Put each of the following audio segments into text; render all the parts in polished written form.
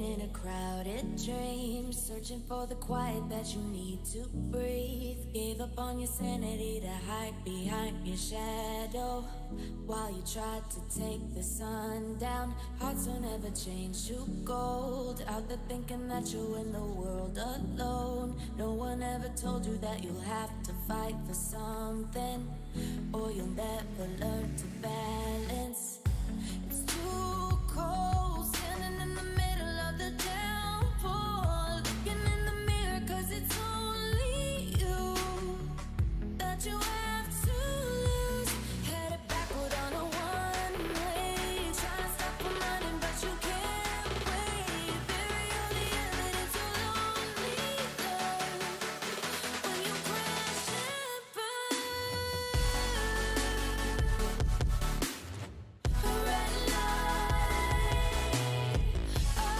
in a crowded dream, searching for the quiet that you need to breathe. Gave up on your sanity to hide behind your shadow, while you tried to take the sun down. Hearts don't ever change to gold, out there thinking that you're in the world alone. No one ever told you that you'll have to fight for something, or you'll never learn to balance. It's too cold, standing in the middle of the downpour, looking in the mirror, 'cause it's only you that you have to lose. Headed backward on a one-way, trying to stop from running, but you can't wait. Bury all the evidence of lonely love when you crash and burn. A red light, oh,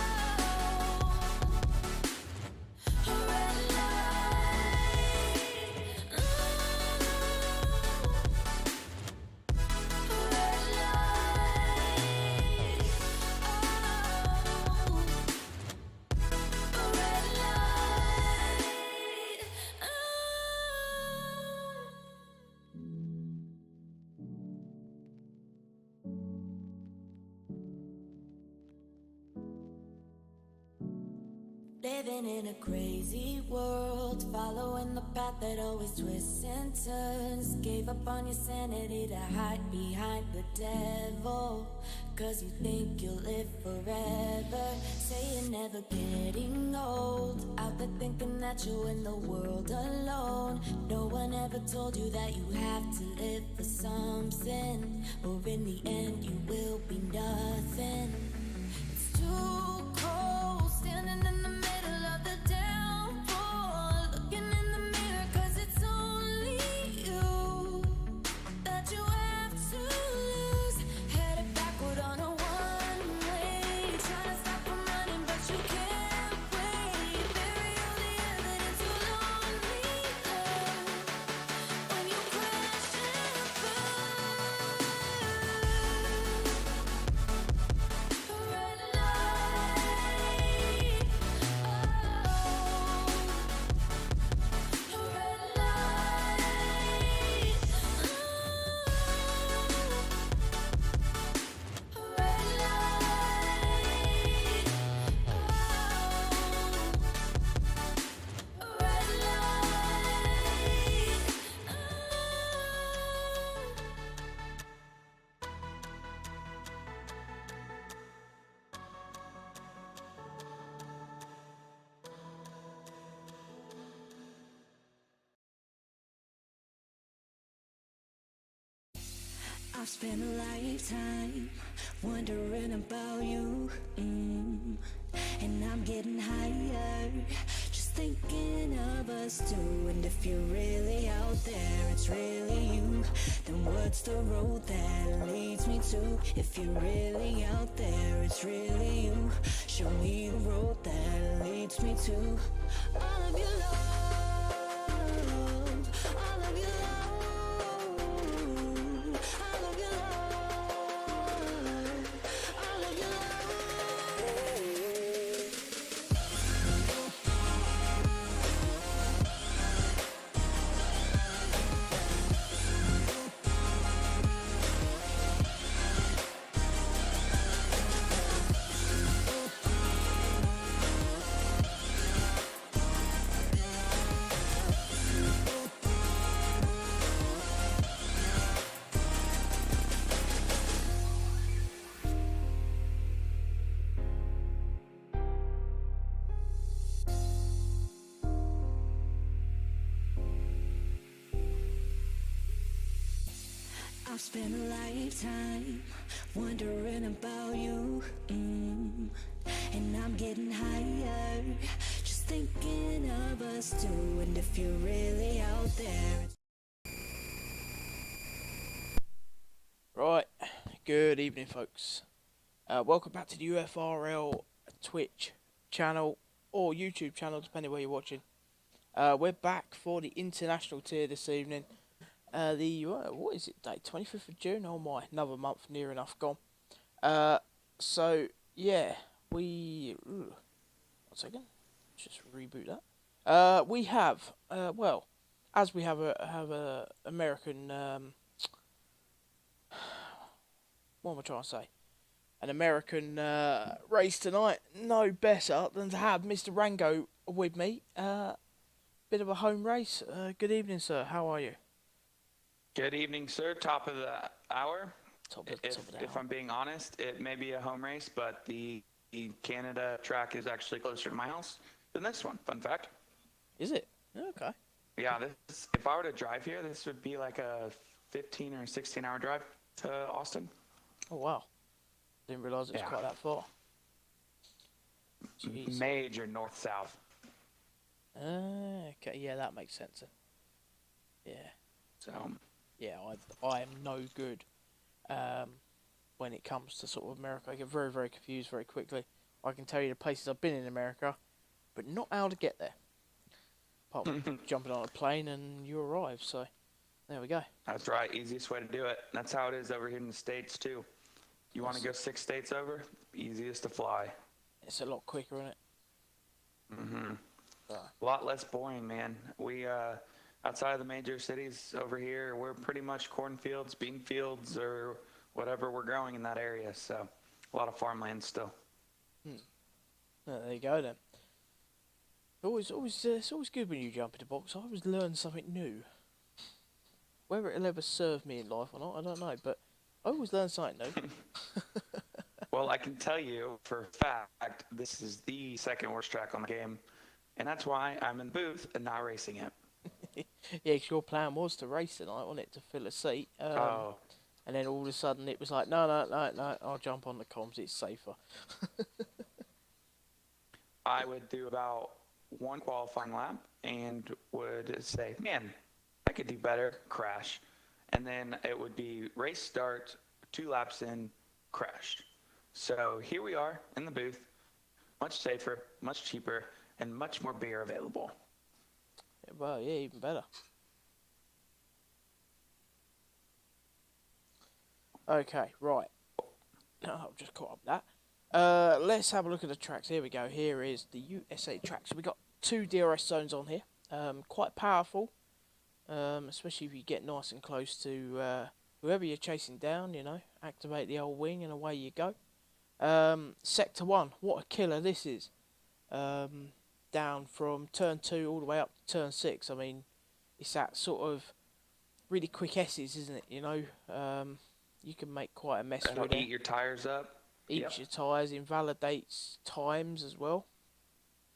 a red light, oh, a red light, oh, a red light, oh. Living in a crazy world, following the path that always twists and turns. Gave up on your sanity to hide behind the devil, 'cause you think you'll live forever. Say you're never getting old, out there thinking that you're in the world alone. No one ever told you that you have to live for something, or in the end you will be nothing. It's too cold, standing in the middle of the downpour, looking in the mirror, 'cause it's only you that you have to lose. Headed backward on a one-way, trying to stop from running, but you can't wait. Bury all the evidence of lonely love when you crash and burn. A red light, oh, a red light, oh, a red light, oh, a red light, I've spent a lifetime wondering about you, and I'm getting higher, just thinking of us two. And if you're really out there, it's really you, then what's the road that leads me to? If you're really out there, it's really you, show me the road that leads me to all of your love, all of your love, all of your love, all of your love. I've spent a lifetime wondering about you, and I'm getting higher, just thinking of us two. And if you're really out there, Right, good evening folks. Welcome back to the UFRL Twitch channel or YouTube channel, depending where you're watching. We're back for the international tier this evening. What is it, date? 25th of June? Oh my, another month near enough gone. So yeah, one second, let's just reboot that. We have, well, as we have a American, what am I trying to say? An American race tonight. No better than to have Mr. Rango with me. Bit of a home race. Good evening, sir. How are you? Good evening, sir. Top of the hour. Top of the If hour. I'm being honest, it may be a home race, but the Canada track is actually closer to my house than this one. Fun fact. Is it? Okay. Yeah, if I were to drive here, this would be like a 15 or 16-hour drive to Austin. Oh wow. Didn't realise it was quite that far. Jeez. Major north-south. Okay, yeah, that makes sense. Yeah. So. Yeah, I am no good when it comes to sort of America. I get very, very confused very quickly. I can tell you the places I've been in America, but not how to get there. Apart from jumping on a plane and you arrive, so there we go. That's right, easiest way to do it. That's how it is over here in the States, too. You want to go 6 states over? Easiest to fly. It's a lot quicker, isn't it? Mm-hmm. A lot less boring, man. We, outside of the major cities over here, we're pretty much cornfields, bean fields, or whatever we're growing in that area. So a lot of farmland still. There you go then. It's always good when you jump in the box. I always learn something new. Whether it'll ever serve me in life or not, I don't know. But I always learn something new. Well, I can tell you for a fact, this is the second worst track on the game. And that's why I'm in the booth and not racing it. Yeah, 'cause your plan was to race tonight, wasn't it? To fill a seat. And then all of a sudden it was like, no, I'll jump on the comms, it's safer. I would do about one qualifying lap and would say, man, I could do better, crash. And then it would be race start, 2 laps in, crash. So here we are in the booth, much safer, much cheaper, and much more beer available. Yeah, well, yeah, even better. Okay, right. I've just caught up with that. Let's have a look at the tracks. Here we go. Here is the USA tracks. We've got 2 DRS zones on here. Quite powerful, especially if you get nice and close to whoever you're chasing down, you know. Activate the old wing and away you go. Sector 1, what a killer this is. Down from turn 2 all the way up to turn 6. I mean, it's that sort of really quick S's, isn't it? You know, you can make quite a mess with it. Eat your tires up. Eats your tyres, invalidates times as well.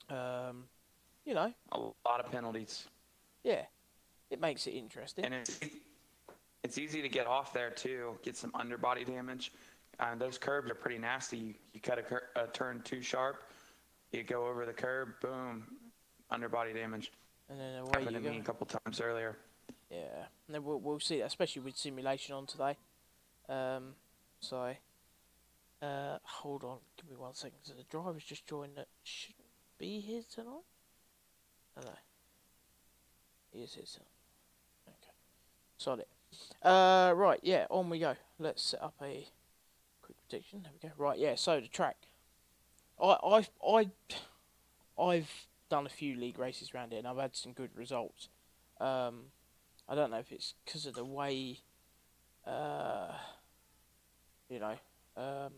You know. A lot of penalties. Yeah, it makes it interesting. And it's easy to get off there, too, get some underbody damage. Those curbs are pretty nasty. You cut a turn too sharp, you go over the curb, boom, underbody damage. And then away Happened you to go. me a couple times earlier. Yeah, and then we'll see, especially with simulation on today. Hold on, give me 1 second. So the driver's just joined that shouldn't be here tonight. Hello. He is here tonight. Okay. Solid. Right, yeah, on we go. Let's set up a quick prediction. There we go. Right, yeah. So the track. I've done a few league races around here, and I've had some good results. I don't know if it's because of the way, you know, I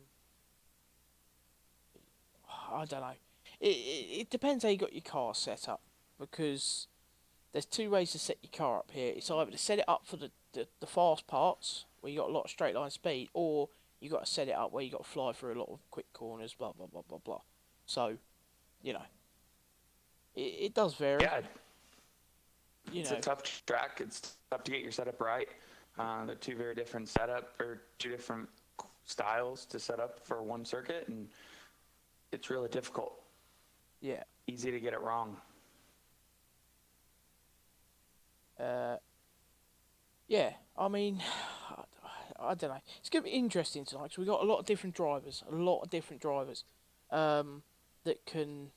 don't know. It depends how you got your car set up, because there's 2 ways to set your car up here. It's either to set it up for the fast parts, where you got a lot of straight line speed, or you got to set it up where you got to fly through a lot of quick corners, blah blah blah blah blah. So, you know, it does vary. Yeah, It's a tough track. It's tough to get your setup right. They're 2 very different setup, or 2 different styles to set up for one circuit, and it's really difficult. Yeah. Easy to get it wrong. Yeah, I mean, I don't know. It's going to be interesting tonight, because we've got a lot of different drivers, that can,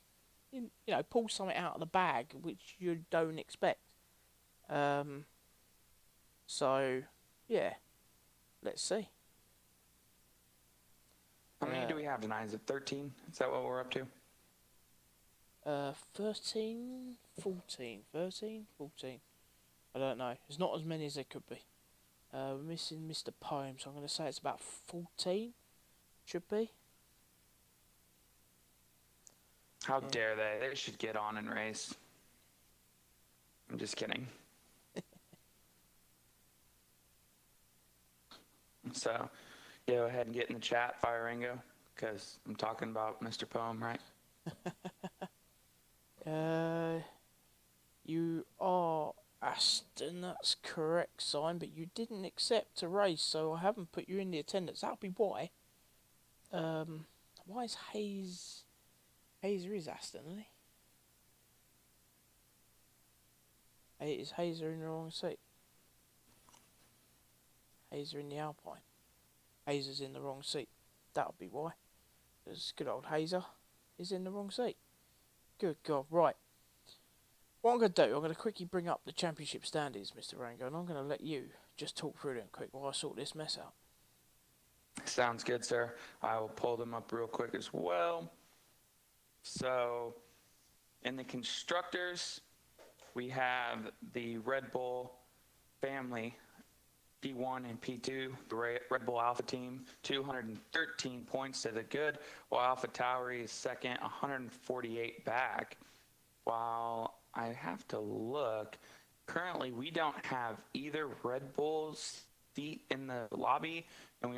you know, pull something out of the bag which you don't expect. So, yeah, let's see. How many do we have tonight? Is it 13? Is that what we're up to? 13, 14, 13, 14. I don't know. It's not as many as there could be. We're missing Mr. Poem, so I'm going to say it's about 14. Should be. How dare they? They should get on and race. I'm just kidding. So, go ahead and get in the chat, Fire Rango, because I'm talking about Mr. Poem, right? You are Aston, that's correct, sign, but you didn't accept a race, so I haven't put you in the attendance. That'll be why. Why is Hayes... Hazer is Aston, isn't he? Is Hazer in the wrong seat? Hazer in the Alpine. Hazer's in the wrong seat. That'll be why. Because good old Hazer is in the wrong seat. Good God. Right. What I'm going to do, I'm going to quickly bring up the championship standings, Mr. Rango, and I'm going to let you just talk through them quick while I sort this mess out. Sounds good, sir. I will pull them up real quick as well. So, in the constructors, we have the Red Bull family, P1 and P2, the Red Bull Alpha team, 213 points to the good, while Alpha Tauri is second, 148 back. While I have to look, currently we don't have either Red Bull's seat in the lobby, and we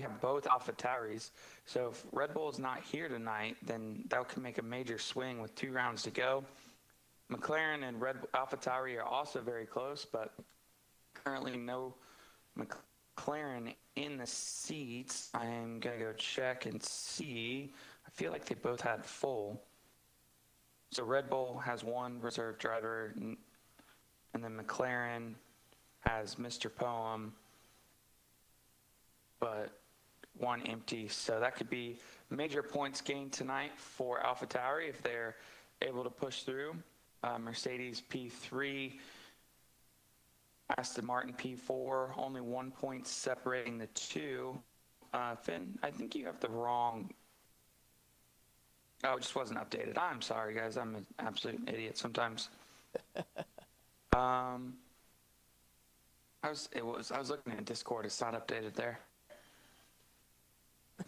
have both Alpha Tauris. So if Red Bull is not here tonight, then that can make a major swing with 2 rounds to go. McLaren and Alpha Tauri are also very close, but currently no McLaren in the seats. I'm going to go check and see. I feel like they both had full. So Red Bull has 1 reserve driver, and then McLaren has Mr. Poem, but 1 empty. So that could be major points gained tonight for Alpha Tauri if they're able to push through. Mercedes P3, Aston Martin P4, only 1 point separating the two. Finn, I think you have the wrong... Oh, it just wasn't updated. I'm sorry, guys. I'm an absolute idiot sometimes. I was looking at Discord. It's not updated there.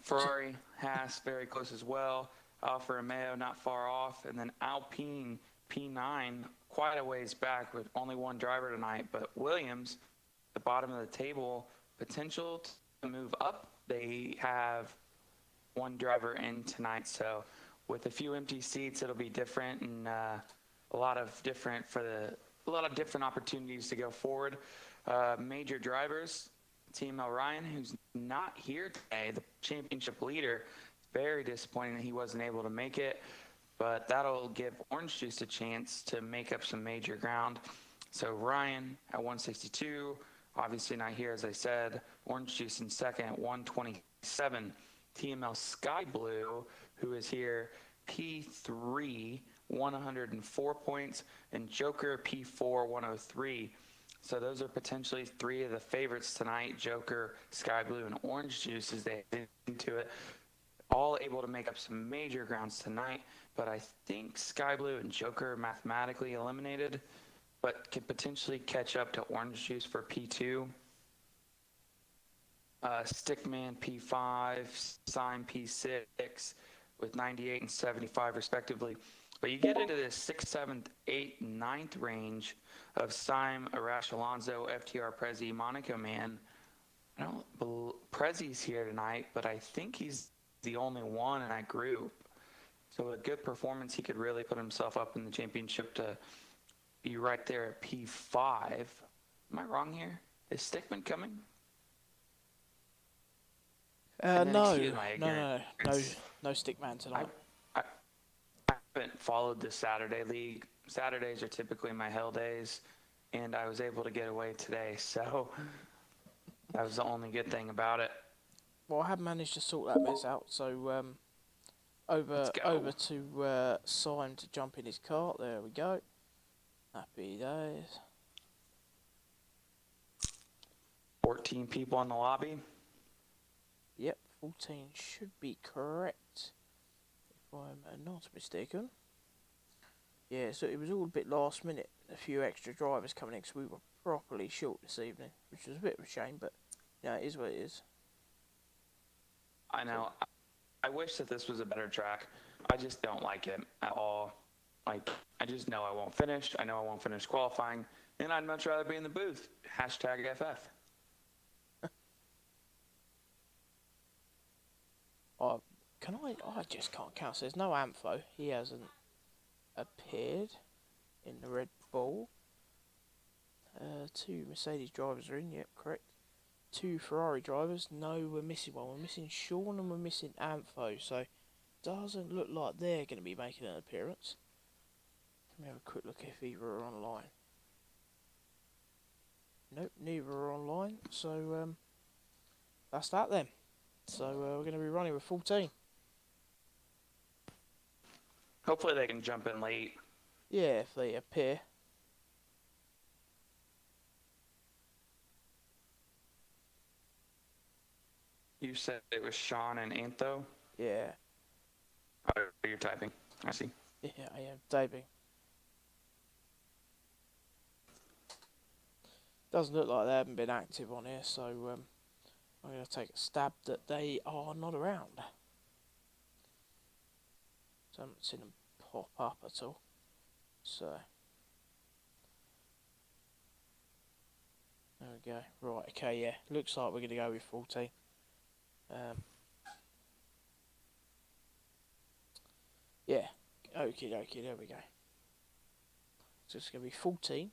Ferrari, Haas, very close as well. Alfa Romeo, not far off. And then Alpine, P9, quite a ways back with only 1 driver tonight. But Williams, the bottom of the table, potential to move up. They have 1 driver in tonight. So with a few empty seats, it'll be different, and a lot of different opportunities to go forward. Major drivers, Team Ryan, who's not here today, the championship leader. Very disappointing that he wasn't able to make it, but that'll give Orange Juice a chance to make up some major ground. So Ryan at 162, obviously not here, as I said. Orange Juice in second at 127. TML Sky Blue, who is here, P3, 104 points, and Joker P4, 103. So those are potentially 3 of the favorites tonight: Joker, Sky Blue, and Orange Juice as they get into it. All able to make up some major grounds tonight, but I think Sky Blue and Joker are mathematically eliminated, but could potentially catch up to Orange Juice for P2. Stickman P5, Sign P6 with 98 and 75 respectively. But you get into the 6th, 7th, 8th, 9th range of Sime, Arash Alonso, FTR Prezi, Monaco Man. I don't believe Prezi's here tonight, but I think he's the only one in that group. So a good performance, he could really put himself up in the championship to be right there at P5. Am I wrong here? Is Stickman coming? No Stickman tonight. I haven't followed the Saturday league. Saturdays are typically my hell days, and I was able to get away today, so that was the only good thing about it. Well, I have managed to sort that mess out, so over to Simon to jump in his cart. There we go. Happy days. 14 people in the lobby. Yep, 14 should be correct, if I'm not mistaken. Yeah, so it was all a bit last minute. A few extra drivers coming in because we were properly short this evening, which was a bit of a shame, but yeah, it is what it is. I know. I wish that this was a better track. I just don't like it at all. Like, I just know I won't finish. I know I won't finish qualifying. And I'd much rather be in the booth. Hashtag FF. I just can't count. So there's no Ampho. He hasn't appeared in the Red Bull. 2 Mercedes drivers are in, yep, correct. 2 Ferrari drivers. No, we're missing one. We're missing Sean and we're missing Ampho. So doesn't look like they're going to be making an appearance. Let me have a quick look if either are online. Nope, neither are online. So that's that then. So we're going to be running with 14. Hopefully they can jump in late. Yeah, if they appear. You said it was Sean and Antho? Yeah. Oh, you're typing. I see. Yeah, I am typing. Doesn't look like they haven't been active on here, so I'm going to take a stab that they are not around. So I haven't seen them pop up at all. So there we go. Right, okay, yeah. Looks like we're going to go with 14. Yeah. Okie dokie, there we go. So it's going to be 14.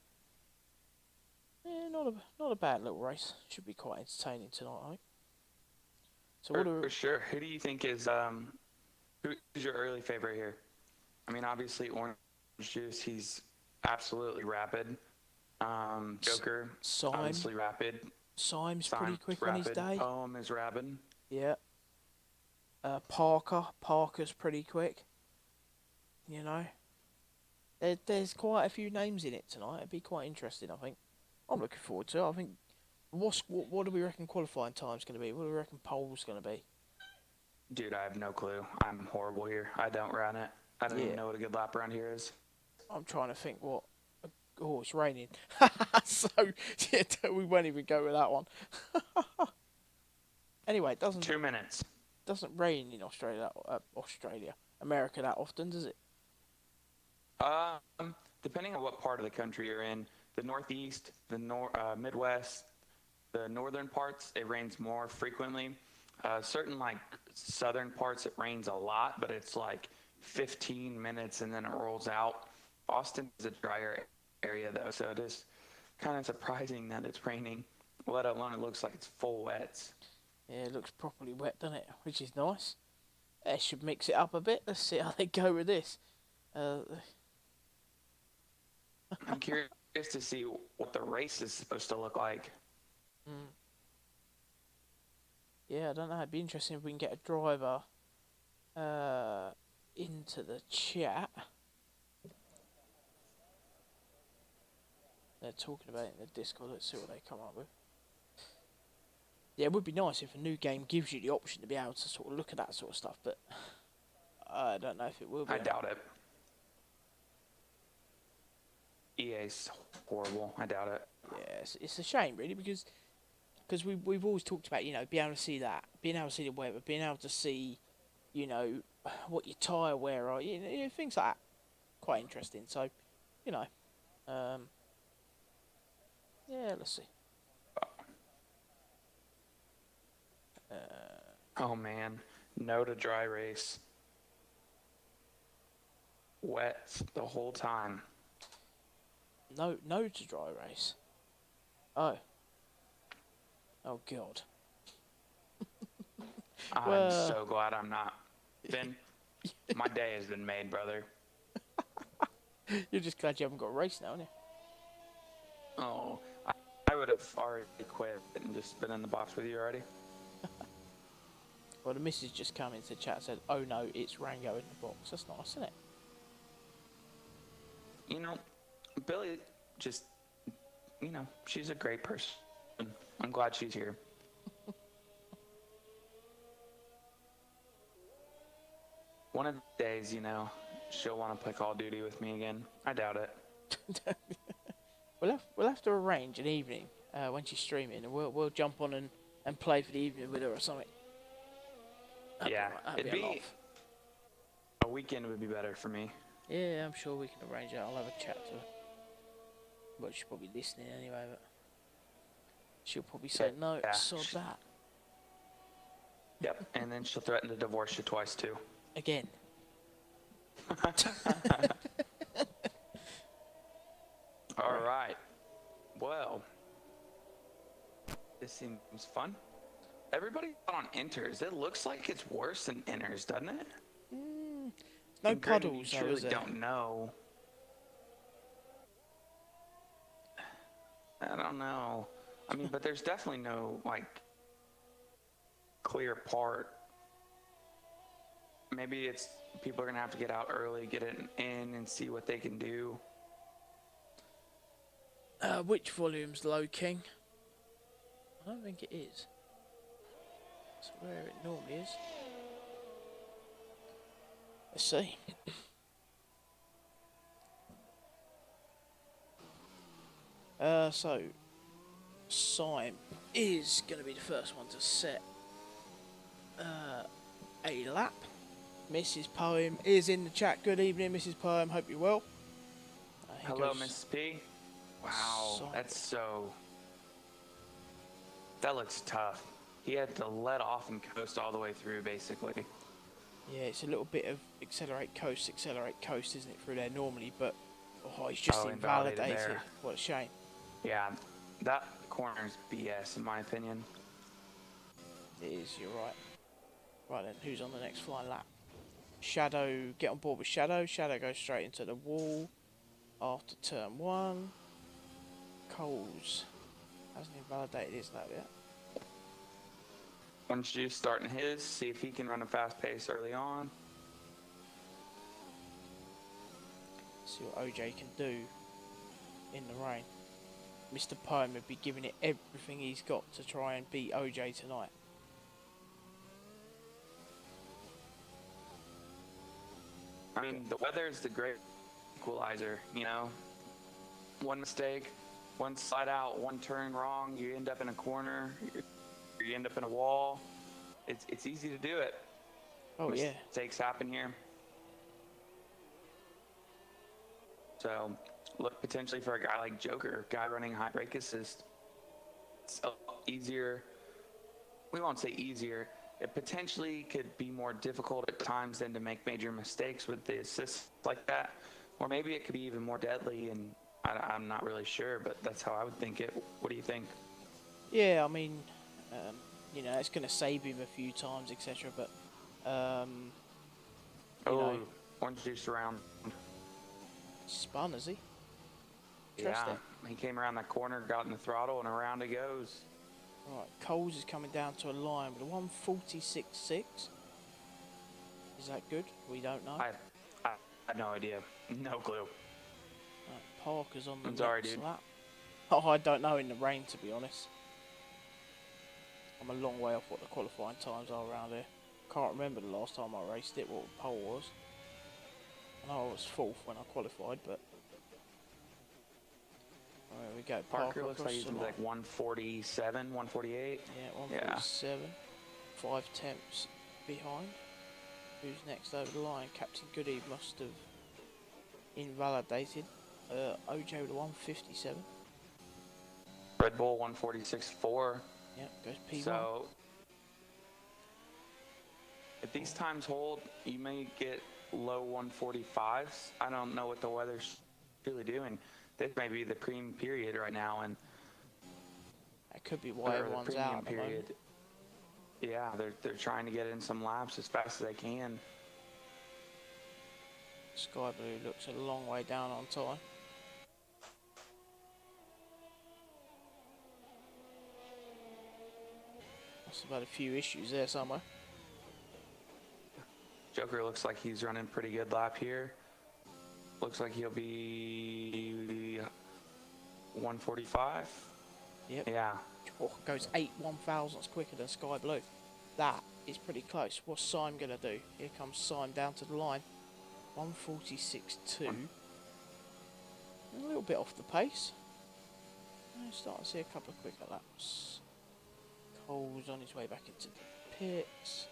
Yeah, not a bad little race. Should be quite entertaining tonight, I think. So For sure. Who do you think is who's your early favorite here? I mean, obviously Orange Juice. He's absolutely rapid. Joker, obviously rapid. Syme's pretty quick rapid. on his day. Poem is rapid. Yeah. Parker's pretty quick. You know. There's quite a few names in it tonight. It'd be quite interesting, I think. I'm looking forward to it. I think. What do we reckon qualifying time's going to be? What do we reckon pole's going to be? Dude, I have no clue. I'm horrible here. I don't run it. I don't even know what a good lap around here is. I'm trying to think what. Oh, it's raining. So yeah, we won't even go with that one. Anyway, it doesn't. 2 minutes. Doesn't rain in America that often, does it? Depending on what part of the country you're in, the Northeast, the Midwest, the northern parts, it rains more frequently. Certain like southern parts, it rains a lot, but it's like 15 minutes and then it rolls out. Austin is a drier area though, so it is kind of surprising that it's raining, let alone it looks like it's full wet. Yeah, it looks properly wet, doesn't it? Which is nice. They should mix it up a bit. Let's see how they go with this. I'm curious to see what the race is supposed to look like. Yeah, I don't know. It'd be interesting if we can get a driver into the chat. They're talking about it in the Discord. Let's see what they come up with. Yeah, it would be nice if a new game gives you the option to be able to sort of look at that sort of stuff, but I don't know if it will be. I doubt it. EA's horrible. I doubt it. Yeah, it's a shame really because we've always talked about, you know, being able to see that, being able to see the weather, being able to see, you know, what your tyre wear are, you know, things like that. Quite interesting. So, you know, yeah, let's see. Oh man, no to dry race. Wet the whole time. No to dry race. Oh God. I'm so glad I'm not. Finn, my day has been made, brother. You're just glad you haven't got a race now, aren't you? Oh, I would have already quit and just been in the box with you already. Well, the missus just come into the chat and said, "Oh no, it's Rango in the box." That's nice, isn't it? You know, Billy just, you know, she's a great person. I'm glad she's here. one of the days, you know, she'll want to play Call of Duty with me again. I doubt it. We'll have to arrange an evening when she's streaming, and we'll jump on and play for the evening with her or something. Yeah, That'd it'd be a be laugh. a weekend would be better for me. Yeah, I'm sure we can arrange it. I'll have a chat to her. Well, she's probably listening anyway, but she'll probably say no, Yeah. sod that. Yep, and then she'll threaten to divorce you twice too. Again. All right. Well, this seems fun. Everybody on enters. It looks like it's worse than enters, doesn't it? No And granted, puddles, you though, truly is there? don't know. I don't know. I mean, but there's definitely no like clear part. Maybe it's people are gonna have to get out early, get it in, and see what they can do. Which volume's low, King? I don't think it is. It's where it normally is. Let's see. So Syme is going to be the first one to set a lap. Mrs. Poem is in the chat. Good evening, Mrs. Poem. Hope you're well. Here Hello, goes Mrs. P. Wow, Syme. that's so. That looks tough. He had to let off and coast all the way through, basically. Yeah, it's a little bit of accelerate, coast, isn't it, through there normally? But oh, he's just Invalidated invalidated. there. What a shame. Yeah, that corner's BS, in my opinion. It is, you're right. Right then, who's on the next flying lap? Shadow, get on board with Shadow. Shadow goes straight into the wall after turn 1. Coles hasn't invalidated his lap yet. Once you starting his, see if he can run a fast pace early on. See what OJ can do in the rain. Mr. Poem would be giving it everything he's got to try and beat OJ tonight. I mean, the weather is the great equalizer, you know? One mistake, one slide out, one turn wrong, you end up in a corner, you end up in a wall. It's easy to do it. Oh yeah. Mistakes happen here. So, look potentially for a guy like Joker, guy running high brake assist. It's easier. We won't say easier. It potentially could be more difficult at times than to make major mistakes with the assists like that. Or maybe it could be even more deadly, and I'm not really sure, but that's how I would think it. What do you think? Yeah, I mean, you know, it's going to save him a few times, etc. But, you know, orange juice around. spun, is he? Yeah, Interesting. he came around that corner, got in the throttle, and around it goes. Right, Coles is coming down to a line with a 146.6. Is that good? We don't know. I have no idea. No clue. Right, Parker's on the I'm sorry, next dude. lap. Oh, I don't know in the rain, to be honest. I'm a long way off what the qualifying times are around here. Can't remember the last time I raced it, what the pole was. I know I was 4th when I qualified, but... There we go. Parker looks like across he's the gonna be line. like 147, 148. Yeah, 147. 5 tenths behind. Who's next over the line? Captain Goody must have invalidated. OJ with a 157. Red Bull 146.4. Yep, goes P1. So if these times hold, you may get low 145s. I don't know what the weather's really doing. This may be the premium period right now, and That could be why or the everyone's premium out at the moment. Yeah, they're trying to get in some laps as fast as they can. Sky Blue looks a long way down on time. Must have had a few issues there somewhere. Joker looks like he's running a pretty good lap here. Looks like he'll be 145. Yep. Yeah. Oh, goes 8 1,000s quicker than Sky Blue. that is pretty close. What's Syme going to do? Here comes Syme down to the line. 146.2. A little bit off the pace. I'm starting to see a couple of quicker laps. Cole's on his way back into the pits.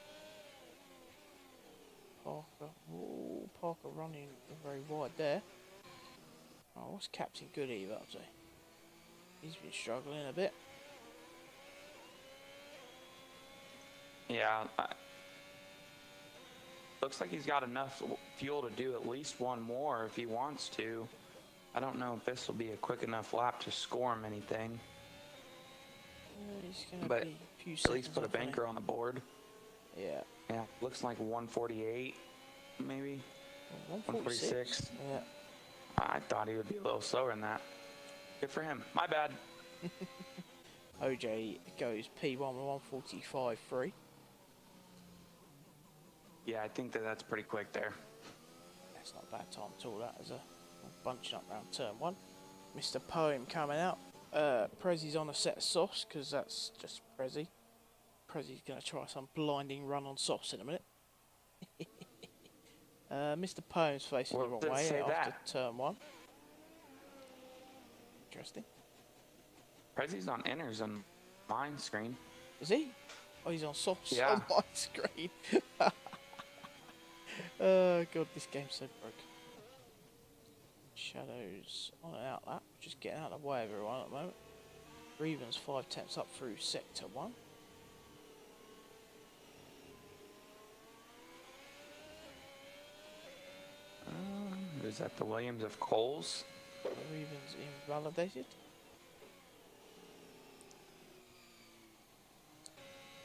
Parker. Ooh, Parker running very wide there. Oh, what's Captain Goody up to? He's been struggling a bit. Yeah. Looks like he's got enough fuel to do at least one more if he wants to. I don't know if this will be a quick enough lap to score him anything. He's gonna But be a few at least seconds put a off, isn't he? banker on the board. Yeah. Yeah, looks like 148, maybe. 146. Yeah. I thought he would be a little slower than that. Good for him. My bad. OJ goes P1 with 145.3. Yeah, I think that's pretty quick there. That's not a bad time at all. That is a bunching up round turn 1. Mr. Poem coming out. Prezzy's on a set of softs because that's just Prezzy. Prezzy's going to try some blinding run on softs in a minute. Mr. Poem's facing the wrong way after turn 1. Interesting. Prezzy's on inners on mine screen. Is he? Oh, he's on softs Yeah. on my screen. Oh, God, this game's so broke. Shadows on and out lap. Just getting out of the way of everyone at the moment. Reven's 5 tenths up through sector 1. Is that the Williams of Coles? Reven's invalidated.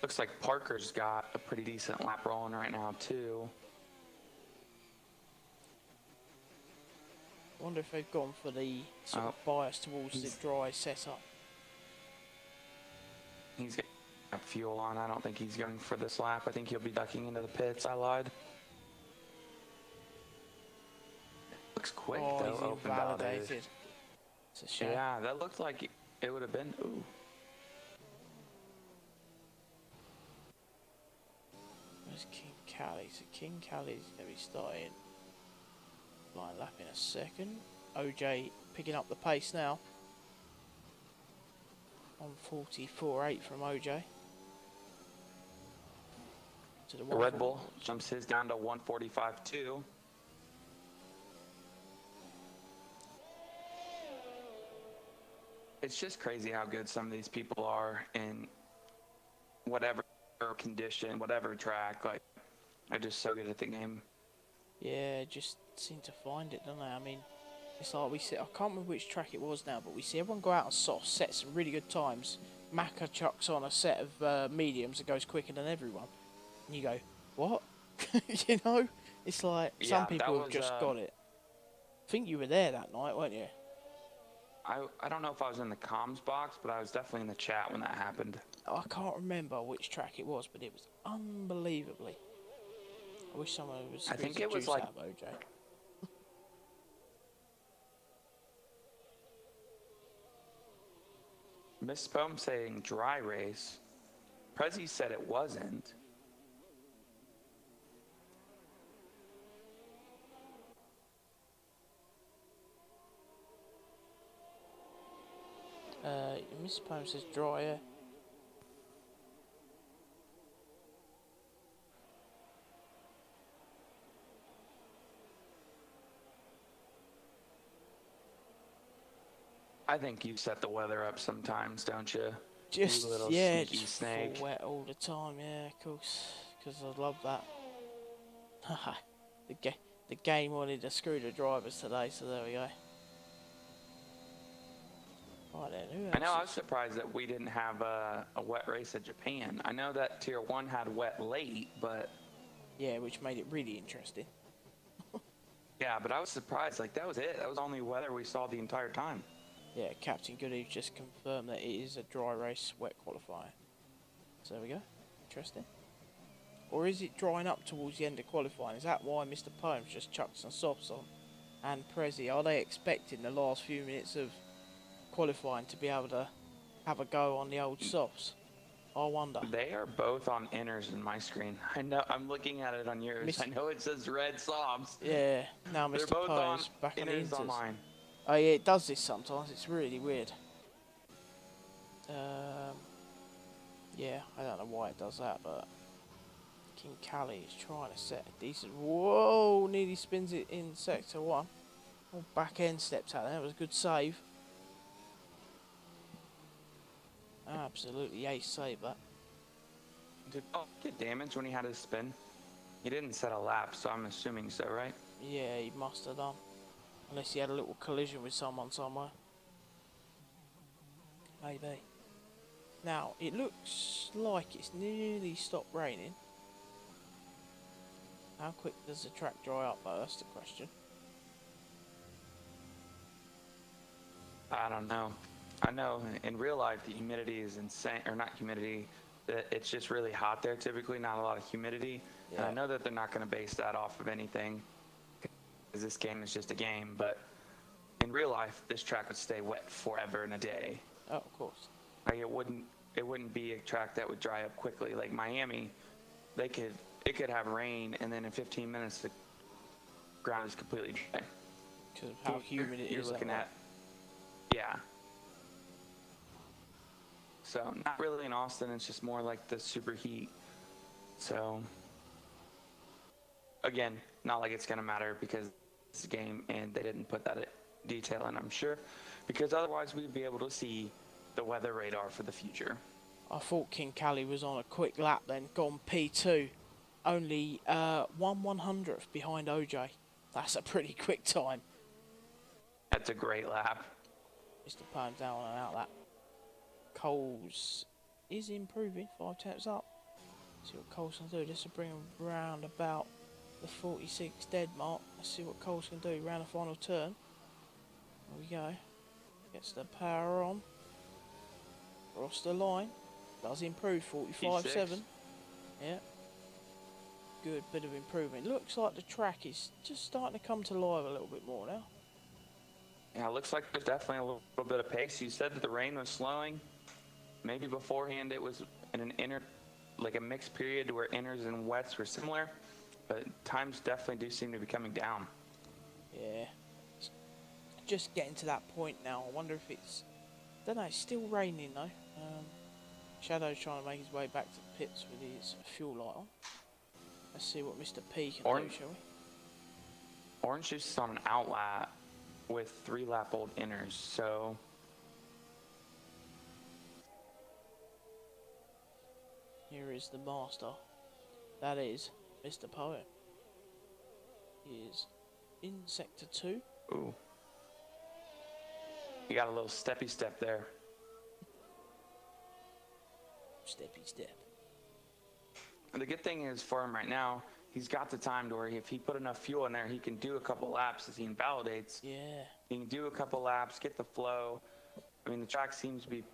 Looks like Parker's got a pretty decent lap rolling right now, too. I wonder if they've gone for the sort of bias towards the dry setup. He's got fuel on. I don't think he's going for this lap. I think he'll be ducking into the pits. I lied. Looks quick, Oh, though. he's Opened out. invalidated. It's a shame. Yeah, that looked like it would have been. Ooh. Where's King Cali? So King Cali's going to be starting line lap in a second. OJ picking up the pace now. 144.8 from OJ. To the Red Bull jumps his down to 145.2. It's just crazy how good some of these people are in whatever condition, whatever track. Like, they're just so good at the game. Yeah, just seem to find it, don't they? I mean, it's like we see, I can't remember which track it was now, but we see everyone go out and sort of set some really good times. Macca chucks on a set of mediums that goes quicker than everyone. And you go, what? You know? It's like some people have just got it. I think you were there that night, weren't you? I don't know if I was in the comms box, but I was definitely in the chat when that happened. I can't remember which track it was, but it was unbelievably. I wish someone was. I think it was like out of OJ. Miss Poem saying dry race. Prezzy said it wasn't. Miss Poem says dryer. I think you set the weather up sometimes, don't you? Just, you little yeah, sneaky just snake. full wet all the time, yeah, of course, because I love that. The game wanted to screw the drivers today, so there we go. Right then, who else I know, I was is- surprised that we didn't have a wet race at Japan. I know that Tier 1 had wet late, but... Yeah, which made it really interesting. Yeah, but I was surprised. Like, that was it. That was the only weather we saw the entire time. Yeah, Captain Goody just confirmed that it is a dry race, wet qualifier. So there we go. Interesting. Or is it drying up towards the end of qualifying? Is that why Mr. Poems just chucked some softs on? And Prezzy, are they expecting the last few minutes of qualifying to be able to have a go on the old softs? I wonder. They are both on inners in my screen. I know. I'm looking at it on yours. Miss- I know it says red sobs. Yeah, now They're Mr. both on Poe's back on the inners on inters. mine. Oh yeah, it does this sometimes. It's really weird. Yeah, I don't know why it does that, but King Cali is trying to set a decent. Whoa, nearly spins it in sector 1. Oh, back end steps out there. That was a good save. Absolutely ace save that. Did Paul get damaged when he had his spin? He didn't set a lap, so I'm assuming so, right? Yeah, he must have done. Unless he had a little collision with someone somewhere. Maybe. Now, it looks like it's nearly stopped raining. How quick does the track dry up though? That's the question. I don't know. I know in real life the humidity is insane, or not humidity, that it's just really hot there typically, not a lot of humidity. And I Yeah. know that they're not going to base that off of anything, because this game is just a game, but in real life this track would stay wet forever and a day. Oh, of course. Like it wouldn't be a track that would dry up quickly. Like Miami, it could have rain and then in 15 minutes the ground is completely dry. Because of how humid it You're is. looking that way. at, yeah. So not really in Austin, it's just more like the super heat. So again, not like it's gonna matter because it's a game and they didn't put that detail in, I'm sure, because otherwise we'd be able to see the weather radar for the future. I thought King Cali was on a quick lap then, gone P2. Only 1/100th behind OJ. That's a pretty quick time. That's a great lap. Mr. Pound down and out that. Coles is improving, 5 tenths up. See what Coles can do. This will bring him round about the 46 dead mark. Let's see what Coles can do round the final turn. There we go. Gets the power on. Across the line. Does improve, 45.7. Yeah. Good bit of improvement. Looks like the track is just starting to come to life a little bit more now. Yeah, it looks like there's definitely a little bit of pace. You said that the rain was slowing. Maybe beforehand it was in an inner, like a mixed period where inners and wets were similar, but times definitely do seem to be coming down. Yeah. It's just getting to that point now. I wonder if it's... don't know, it's still raining though. Shadow's trying to make his way back to the pits with his fuel light on. Let's see what Mr. P can do, shall we? Orange Juice is on an outlap with 3 lap old inners, so Here is the master. That is Mr. Poet. He is in sector 2. ooh. You got a little steppy step there. Steppy step. And the good thing is for him right now, he's got the time to where if he put enough fuel in there, he can do a couple laps as he invalidates. Yeah. He can do a couple laps, get the flow. I mean, the track seems to be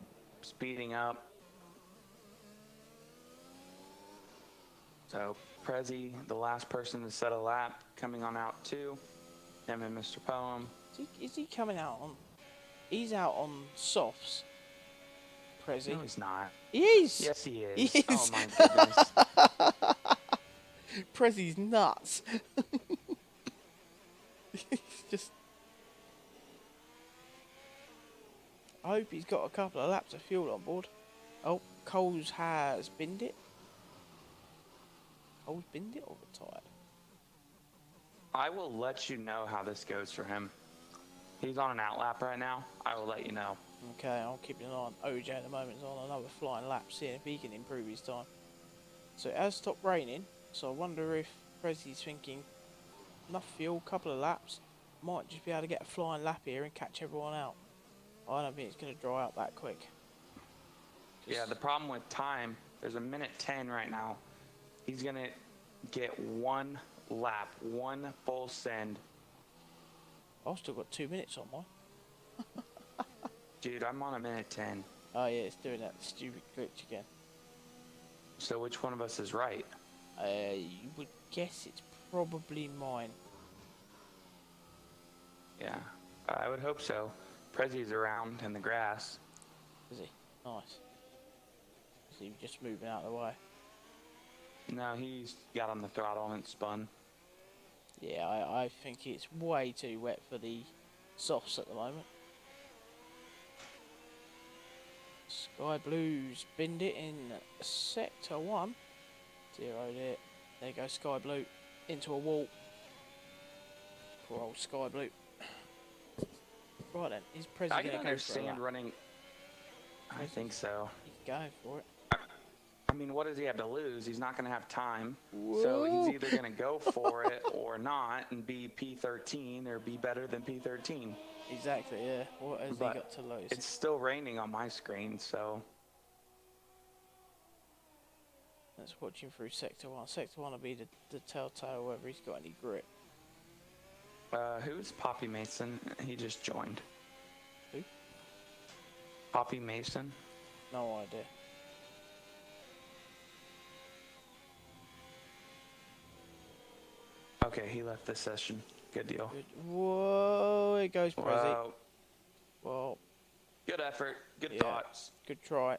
speeding up. So, Prezi, the last person to set a lap, coming on out too. Him and Mr. Poem. Is he coming out on... he's out on softs. Prezi. No, he's not. He is! Yes, he is. He is. Oh, my goodness. Prezi's nuts. He's just... I hope he's got a couple of laps of fuel on board. Oh, Coles has binned it. Coles binned it or retired? I will let you know how this goes for him. He's on an outlap right now. I will let you know. Okay, I'll keep an eye on OJ at the moment. He's on another flying lap, seeing if he can improve his time. So it has stopped raining, so I wonder if Prezi's thinking enough fuel, couple of laps, might just be able to get a flying lap here and catch everyone out. I don't think it's going to dry up that quick. Yeah, the problem with time, there's a minute 10 right now. He's going to get 1 lap, 1 full send. I've still got 2 minutes on mine. Dude, I'm on a minute 10. Oh yeah, it's doing that stupid glitch again. So which one of us is right? You would guess it's probably mine. Yeah, I would hope so. Prezi's around in the grass. Is he? Nice. Is he just moving out of the way? No, he's got on the throttle and spun. Yeah, I think it's way too wet for the softs at the moment. Sky Blues binned it in sector 1. Zeroed it. There goes Sky Blue into a wall. Poor old Sky Blue. Right then, is Prezi I going can to go for a understand lap? running. I think so. He's going for it. I mean, what does he have to lose? He's not going to have time. So he's either going to go for it or not and be P13 or be better than P13. Exactly, yeah. What has he got to lose? It's still raining on my screen, so. Let's watch him through sector 1. Sector 1 will be the telltale whether he's got any grip. Who's Poppy Mason? He just joined. Who? Poppy Mason. No idea. Okay, he left this session. Good deal. Good. Whoa, it goes Prezi. Wow. Well, Good effort. Good yeah, thoughts. good try.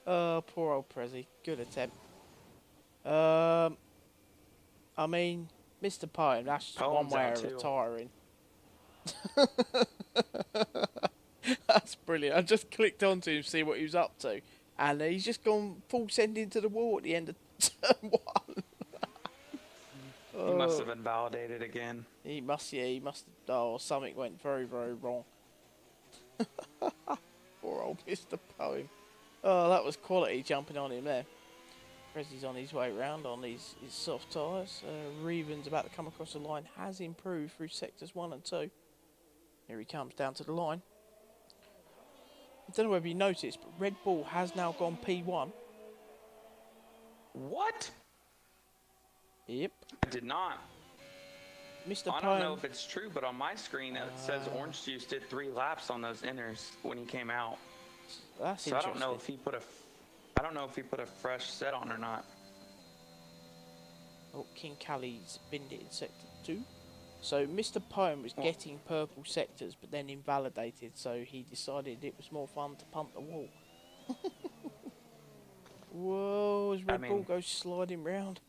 Poor old Prezi. Good attempt. I mean, Mr. Poem, that's one Poem's way out of too. retiring. That's brilliant. I just clicked onto him to see what he was up to, and he's just gone full send into the wall at the end of turn 1. He must have been validated again. He must, yeah, he must. Oh, something went very, very wrong. Poor old Mr. Poem. Oh, that was quality jumping on him there. Prezi's on his way round on his soft tyres. Reven's about to come across the line. Has improved through sectors 1 and 2. Here he comes down to the line. I don't know whether you noticed, but Red Bull has now gone P1. What? Yep. I did not. Mr. I Poem. don't know if it's true, but on my screen it says Orange Juice did 3 laps on those inners when he came out. That's So I interesting. don't know if he put a fresh set on or not. Oh, King Callie's binned it in sector 2. So Mr. Poem was getting purple sectors, but then invalidated, so he decided it was more fun to punt the wall. Whoa, as Red Bull goes sliding round.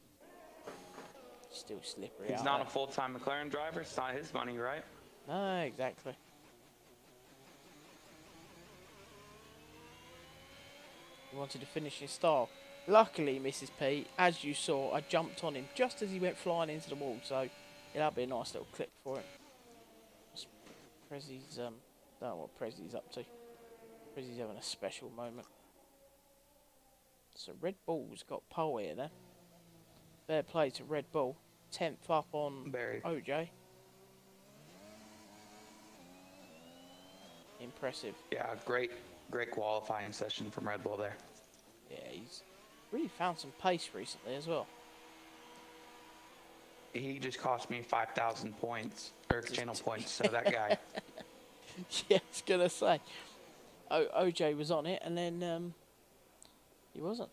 Still slippery He's out not there. a full-time McLaren driver. It's not his money, right? No, exactly. He wanted to finish in style. Luckily, Mrs. P, as you saw, I jumped on him just as he went flying into the wall, so that'll be a nice little clip for him. Prezi's, don't know what Prezi's up to. Prezi's having a special moment. So Red Bull's got pole here then. Fair play to Red Bull. 10th up on Very. OJ. Impressive. Yeah, great qualifying session from Red Bull there. Yeah, he's really found some pace recently as well. He just cost me 5,000 points, or channel points, so that guy. Yeah, I was going to say. OJ was on it, and then he wasn't.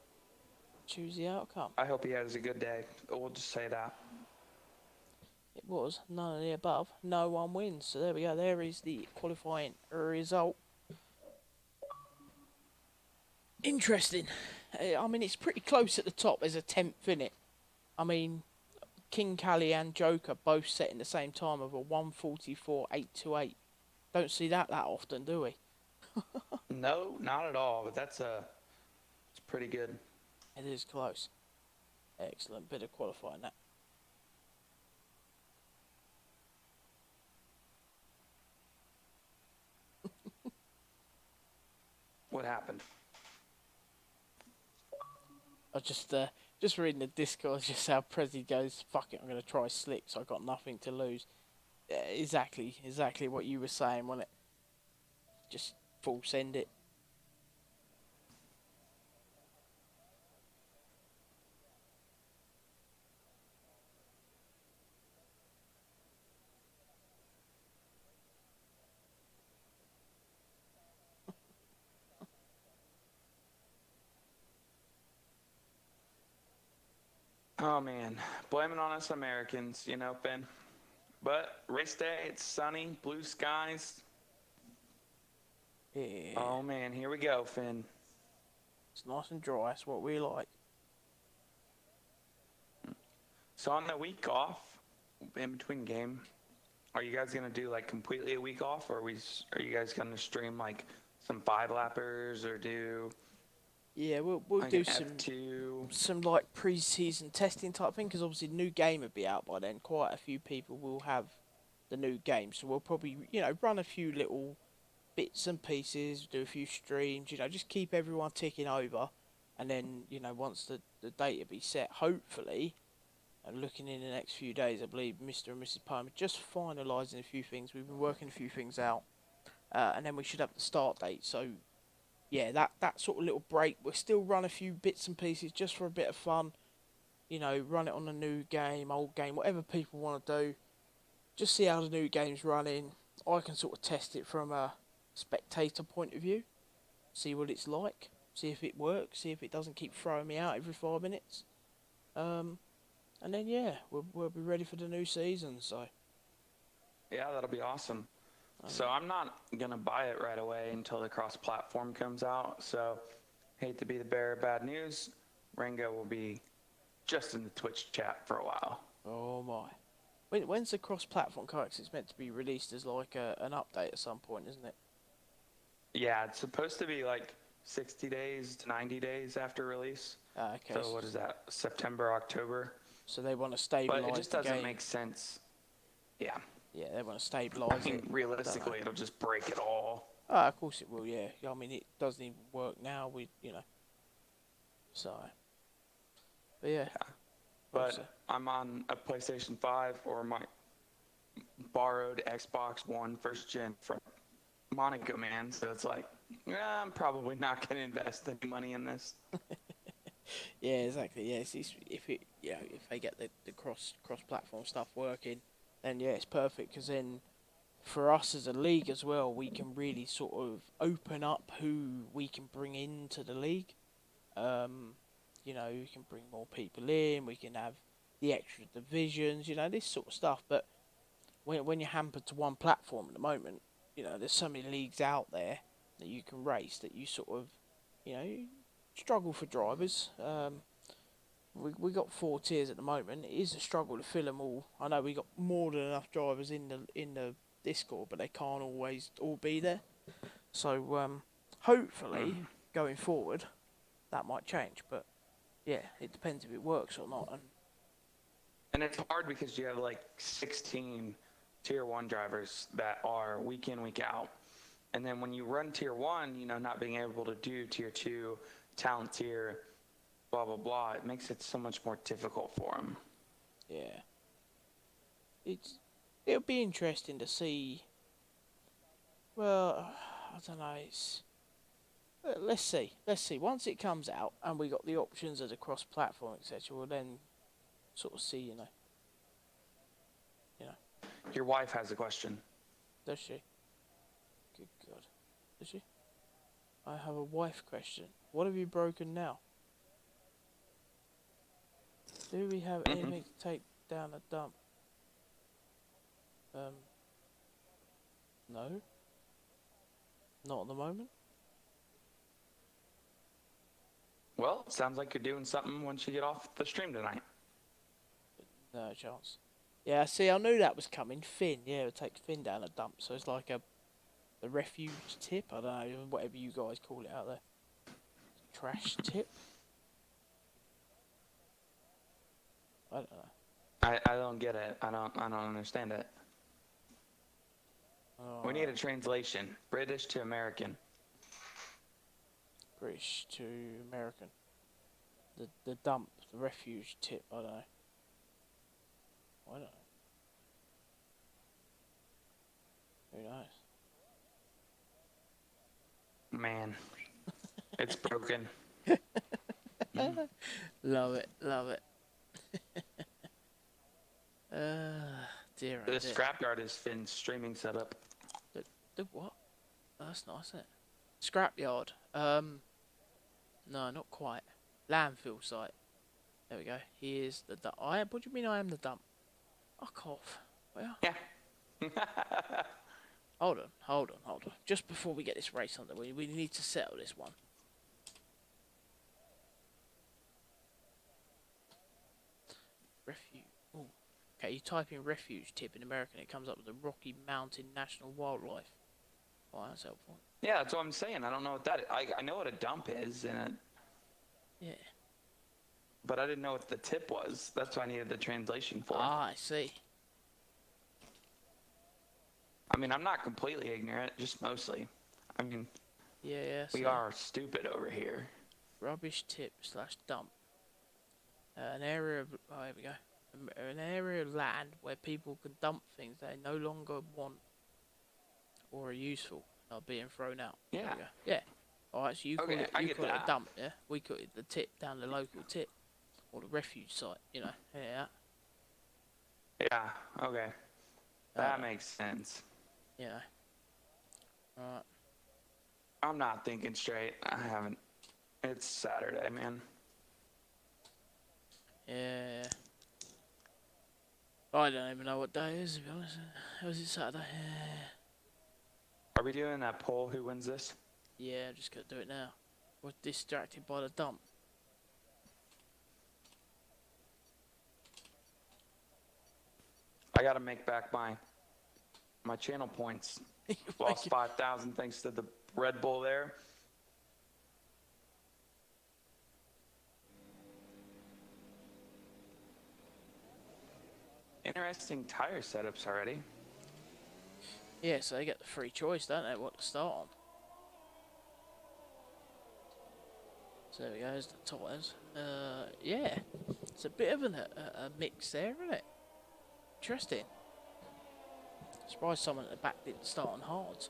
Choose the outcome. I hope he has a good day. We'll just say that. It was none of the above. No one wins. So there we go. There is the qualifying result. Interesting. I mean, it's pretty close at the top. There's a 10th in it. I mean, King Callie and Joker both setting the same time of a 1:44.828. Don't see that often, do we? No, not at all. But it's pretty good. It is close. Excellent bit of qualifying that. What happened? I just reading the Discord, just how Prezi goes, fuck it, I'm going to try slick, so I got nothing to lose. Exactly what you were saying, wasn't it? Just full send it. Oh man, blaming on us Americans, you know, Ben. But race day, it's sunny, blue skies. Yeah. Oh man, here we go, Finn. It's nice and dry. That's what we like. So on the week off, in between game, are you guys gonna do like completely a week off, or are you guys gonna stream like some 5-lappers or do Yeah, we'll like do an F2? some like pre-season testing type thing, because obviously the new game will be out by then. Quite a few people will have the new game, so we'll probably run a few little bits and pieces, do a few streams, just keep everyone ticking over, and then once the date will be set, hopefully, and looking in the next few days, I believe Mr. and Mrs. Palmer just finalising a few things. We've been working a few things out, and then we should have the start date. So yeah, that sort of little break, we'll still run a few bits and pieces just for a bit of fun. Run it on a new game, old game, whatever people want to do. Just see how the new game's running. I can sort of test it from a spectator point of view, see what it's like, see if it works, see if it doesn't keep throwing me out every 5 minutes. And then yeah, we'll be ready for the new season. So Yeah, that'll be awesome. So I'm not gonna buy it right away until the cross-platform comes out. So hate to be the bearer of bad news. Rango will be just in the Twitch chat for a while. oh my, when's the cross-platform code? 'Cause it's meant to be released as like an update at some point, isn't it? Yeah, it's supposed to be like 60 days to 90 days after release. Okay. So what is that? September, October? So they want to stabilize But it just the doesn't game. make sense. Yeah. Yeah, they want to I stabilize mean, it. realistically, it'll just break it all. Ah, of course it will. Yeah. I mean, it doesn't even work now. So. But yeah. But I'm on a PlayStation 5 or my borrowed Xbox One first gen from Monaco, man. So it's like, I'm probably not going to invest any money in this. Yeah, exactly. Yeah, if they get the cross platform stuff working, then yeah, it's perfect. Because then, for us as a league as well, we can really sort of open up who we can bring into the league. We can bring more people in. We can have the extra divisions. This sort of stuff. But when you're hampered to one platform at the moment, there's so many leagues out there that you can race that you sort of, struggle for drivers. We got 4 tiers at the moment. It is a struggle to fill them all. I know we got more than enough drivers in the Discord, but they can't always all be there. So hopefully going forward, that might change. But yeah, it depends if it works or not. And it's hard because you have like 16 tier 1 drivers that are week in, week out. And then when you run tier 1, not being able to do tier 2, talent tier, blah, blah, blah, it makes it so much more difficult for them. Yeah. It'll be interesting to see. Well, I don't know. Let's see. Once it comes out and we got the options as a cross-platform, etc., we'll then sort of see. Your wife has a question. Does she? Good God. Does she? I have a wife question. What have you broken now? Do we have anything to take down a dump? No. Not at the moment. Well, it sounds like you're doing something once you get off the stream tonight. No chance. Yeah, see, I knew that was coming. Finn, yeah, it takes Finn down a dump. So it's like the refuge tip. I don't know, whatever you guys call it out there. Trash tip. I don't know. I don't get it. I don't understand it. Oh, We need a translation. British to American. British to American. The dump, the refuge tip. I don't know. I don't know. Who knows? Man, it's broken. Love it. Dear. The scrapyard is Finn's streaming setup. The what? Oh, that's nice, isn't it? Scrapyard. No, not quite. Landfill site. There we go. Here's the dump. What do you mean I am the dump? Fuck off. Well, Yeah. hold on. Just before we get this race on, we need to settle this one. Refuge. Ooh. Okay, you type in refuge tip in American, it comes up with the Rocky Mountain National Wildlife. Oh, that's helpful. Yeah, that's what I'm saying. I don't know what that is. I know what a dump is, Yeah. but I didn't know what the tip was. That's what I needed the translation for. Ah, I see. I mean, I'm not completely ignorant, just mostly. I mean, Yeah. we are stupid over here. Rubbish tip / dump. An area of, oh, here we go. An area of land where people can dump things they no longer want or are useful, are being thrown out. Yeah. There we go. Yeah. Alright, so you call it a dump, yeah? We call it the tip, down the local tip. Or the refuge site, you know. Yeah. Yeah, okay. That makes sense. You know. Alright. I'm not thinking straight. I haven't. It's Saturday, man. Yeah. I don't even know what day it is, to be honest. Was it Saturday? Yeah. Are we doing that poll? Who wins this? Yeah, I'm just gonna do it now. Was distracted by the dump. I gotta make back my channel points. Lost 5,000 thanks to the Red Bull there. Interesting tire setups already. Yeah, so they get the free choice, don't they, what to start on. So there we go, there's the tires. Yeah, it's a bit of a mix there, isn't it? Interesting. Surprised someone at the back didn't start on hards.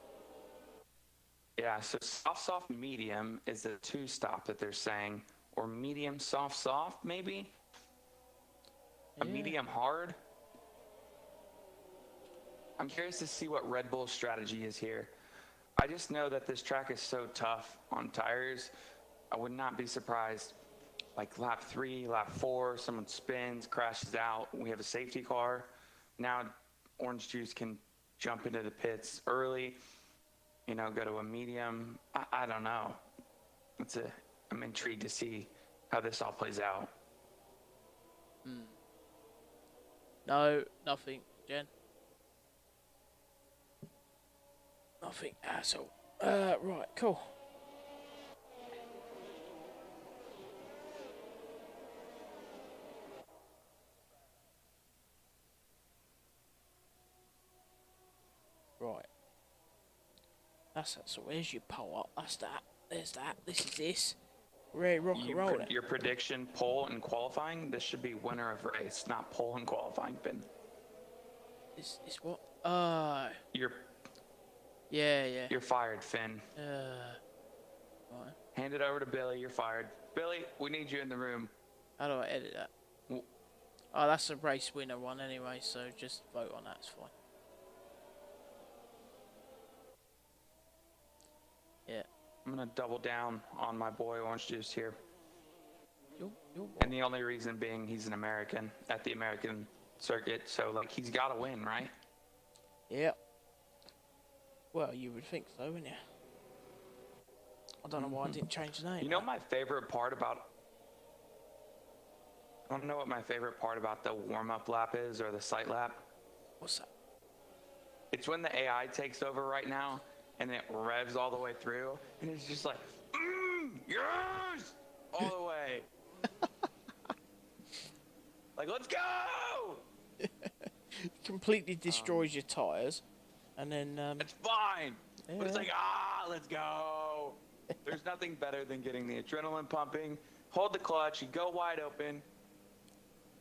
Yeah, so soft, medium is the 2-stop that they're saying. Or medium, soft, maybe? A medium hard? I'm curious to see what Red Bull's strategy is here. I just know that this track is so tough on tires. I would not be surprised, like lap 3, lap 4, someone spins, crashes out. We have a safety car. Now Orange Juice can jump into the pits early, you know, go to a medium. I don't know. I'm intrigued to see how this all plays out. No, nothing, Jen. Nothing at all. Right, cool. Right. That's that. So where's your pole up? That's that. There's that. This is this. Ready, rock and roll it. Your prediction, pole and qualifying, this should be winner of race, not pole and qualifying, Finn. Is what? Yeah. You're fired, Finn. Right. Hand it over to Billy. You're fired. Billy, we need you in the room. How do I edit that? Oh, that's a race winner one anyway, so just vote on that. It's fine. Yeah. I'm gonna double down on my boy Orange Juice here. You're And the only reason being he's an American at the American circuit, so like he's got to win, right? Yeah. Well, you would think so, wouldn't you? I don't know why I didn't change the name. You know my favorite part about... I don't know what my favorite part about the warm-up lap is, or the sight lap. What's that? It's when the AI takes over right now, and it revs all the way through, and it's just like, yes! All the way. Like, let's go! Completely destroys your tyres, and then... It's fine. Yeah. But it's like, let's go. There's nothing better than getting the adrenaline pumping, hold the clutch, you go wide open.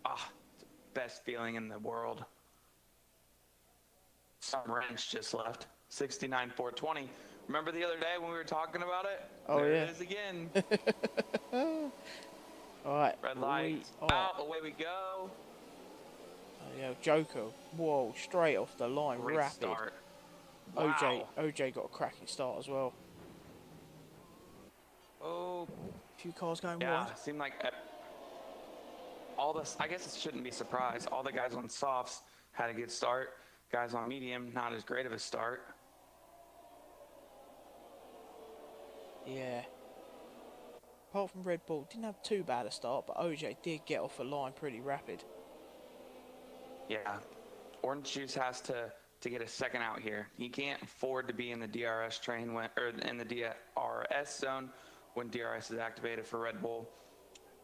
It's the best feeling in the world. Some wrench just left. 69.420. Remember the other day when we were talking about it? Oh, there yeah. it is again. Alright. Red light. Out, away we go. Oh, yeah, Joker. Whoa, straight off the line. Great rapid. start. Wow. OJ got a cracking start as well. Oh. A few cars going Yeah, wide. it seemed like all this, I guess it shouldn't be a surprise. All the guys on softs had a good start. Guys on medium, not as great of a start. Yeah. Apart from Red Bull, didn't have too bad a start, but OJ did get off the line pretty rapid. Yeah, Orange Juice has to get a second out here. He can't afford to be in the DRS train or in the DRS zone when DRS is activated for Red Bull.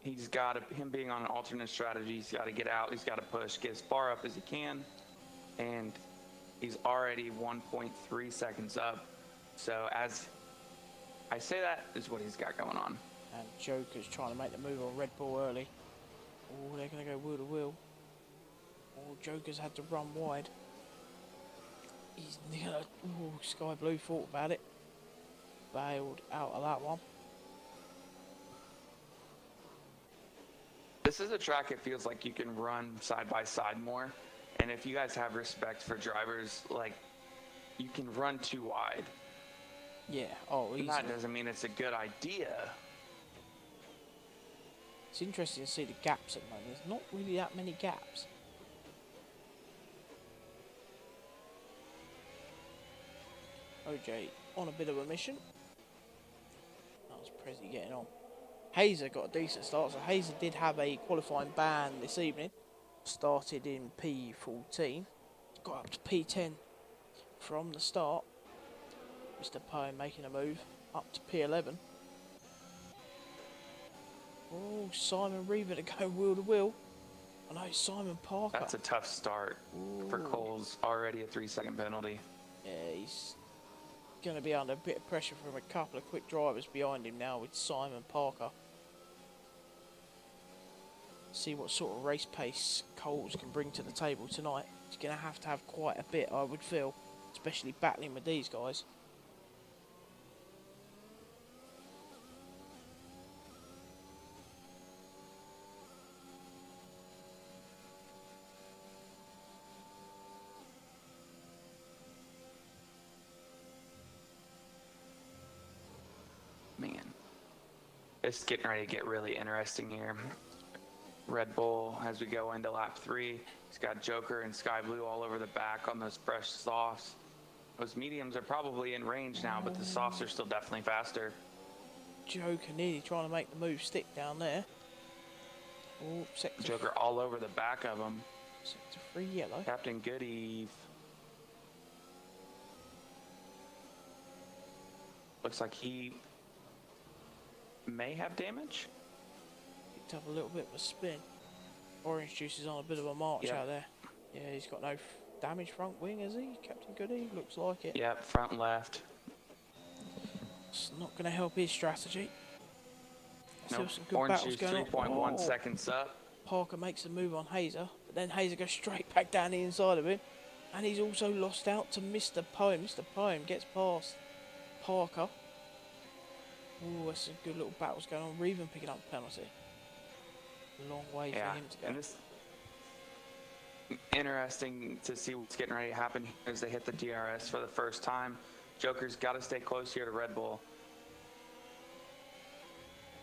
He's got to, him being on an alternate strategy, he's got to get out, he's got to push, get as far up as he can, and he's already 1.3 seconds up. So as I say, that is what he's got going on. And Joker's trying to make the move on Red Bull early. Oh, they're going to go wheel to wheel. Oh, Joker's had to run wide. He's gonna. Oh, Sky Blue thought about it. Bailed out of that one. This is a track it feels like you can run side by side more. And if you guys have respect for drivers, like, you can run too wide. Yeah, oh, easy. That doesn't mean it's a good idea. It's interesting to see the gaps at the moment. There's not really that many gaps. OJ on a bit of a mission. How's Prezi getting on? Hazer got a decent start, so Hazer did have a qualifying ban this evening. Started in P14, got up to P10 from the start. Mr. Poe making a move up to P11. Oh, Simon Reaver to go wheel to wheel. I know, Simon Parker. That's a tough start for Cole's already a 3-second penalty. Yeah, he's going to be under a bit of pressure from a couple of quick drivers behind him now with Simon Parker. See what sort of race pace Coles can bring to the table tonight. He's going to have quite a bit, I would feel, especially battling with these guys. Man, it's getting ready to get really interesting here. Red Bull, as we go into lap 3, he's got Joker and Sky Blue all over the back on those fresh softs. Those mediums are probably in range now, but the softs are still definitely faster. Joker nearly trying to make the move stick down there. Oh, Joker all over the back of him. Sector 3 yellow. Captain Good Eve. Looks like he may have damage. Picked up a little bit of a spin. Orange Juice is on a bit of a march out there. Yeah, he's got no damage front wing, has he? Captain Goody looks like it. Yep, front left. It's not going to help his strategy. Nope. Still some good Orange battles Juice going 3.1 on. seconds up. Parker makes a move on Hazer, but then Hazer goes straight back down the inside of him. And he's also lost out to Mr. Poem. Mr. Poem gets past Parker. Oh, that's some good little battles going on. Reven picking up the penalty. Long way for him to go. And this interesting to see what's getting ready to happen as they hit the DRS for the first time. Joker's got to stay close here to Red Bull.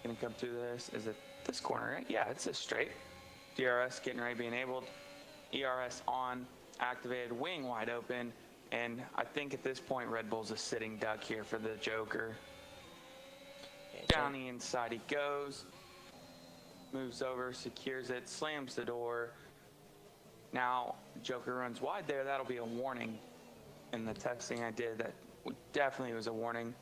Gonna come through this. Is it this corner, right? Yeah, it's a straight. DRS getting ready to be enabled. ERS on, activated, wing wide open. And I think at this point, Red Bull's a sitting duck here for the Joker. Yeah, Down the inside he goes. Moves over, secures it, slams the door. Now, Joker runs wide there. That'll be a warning. In the testing I did, that definitely was a warning.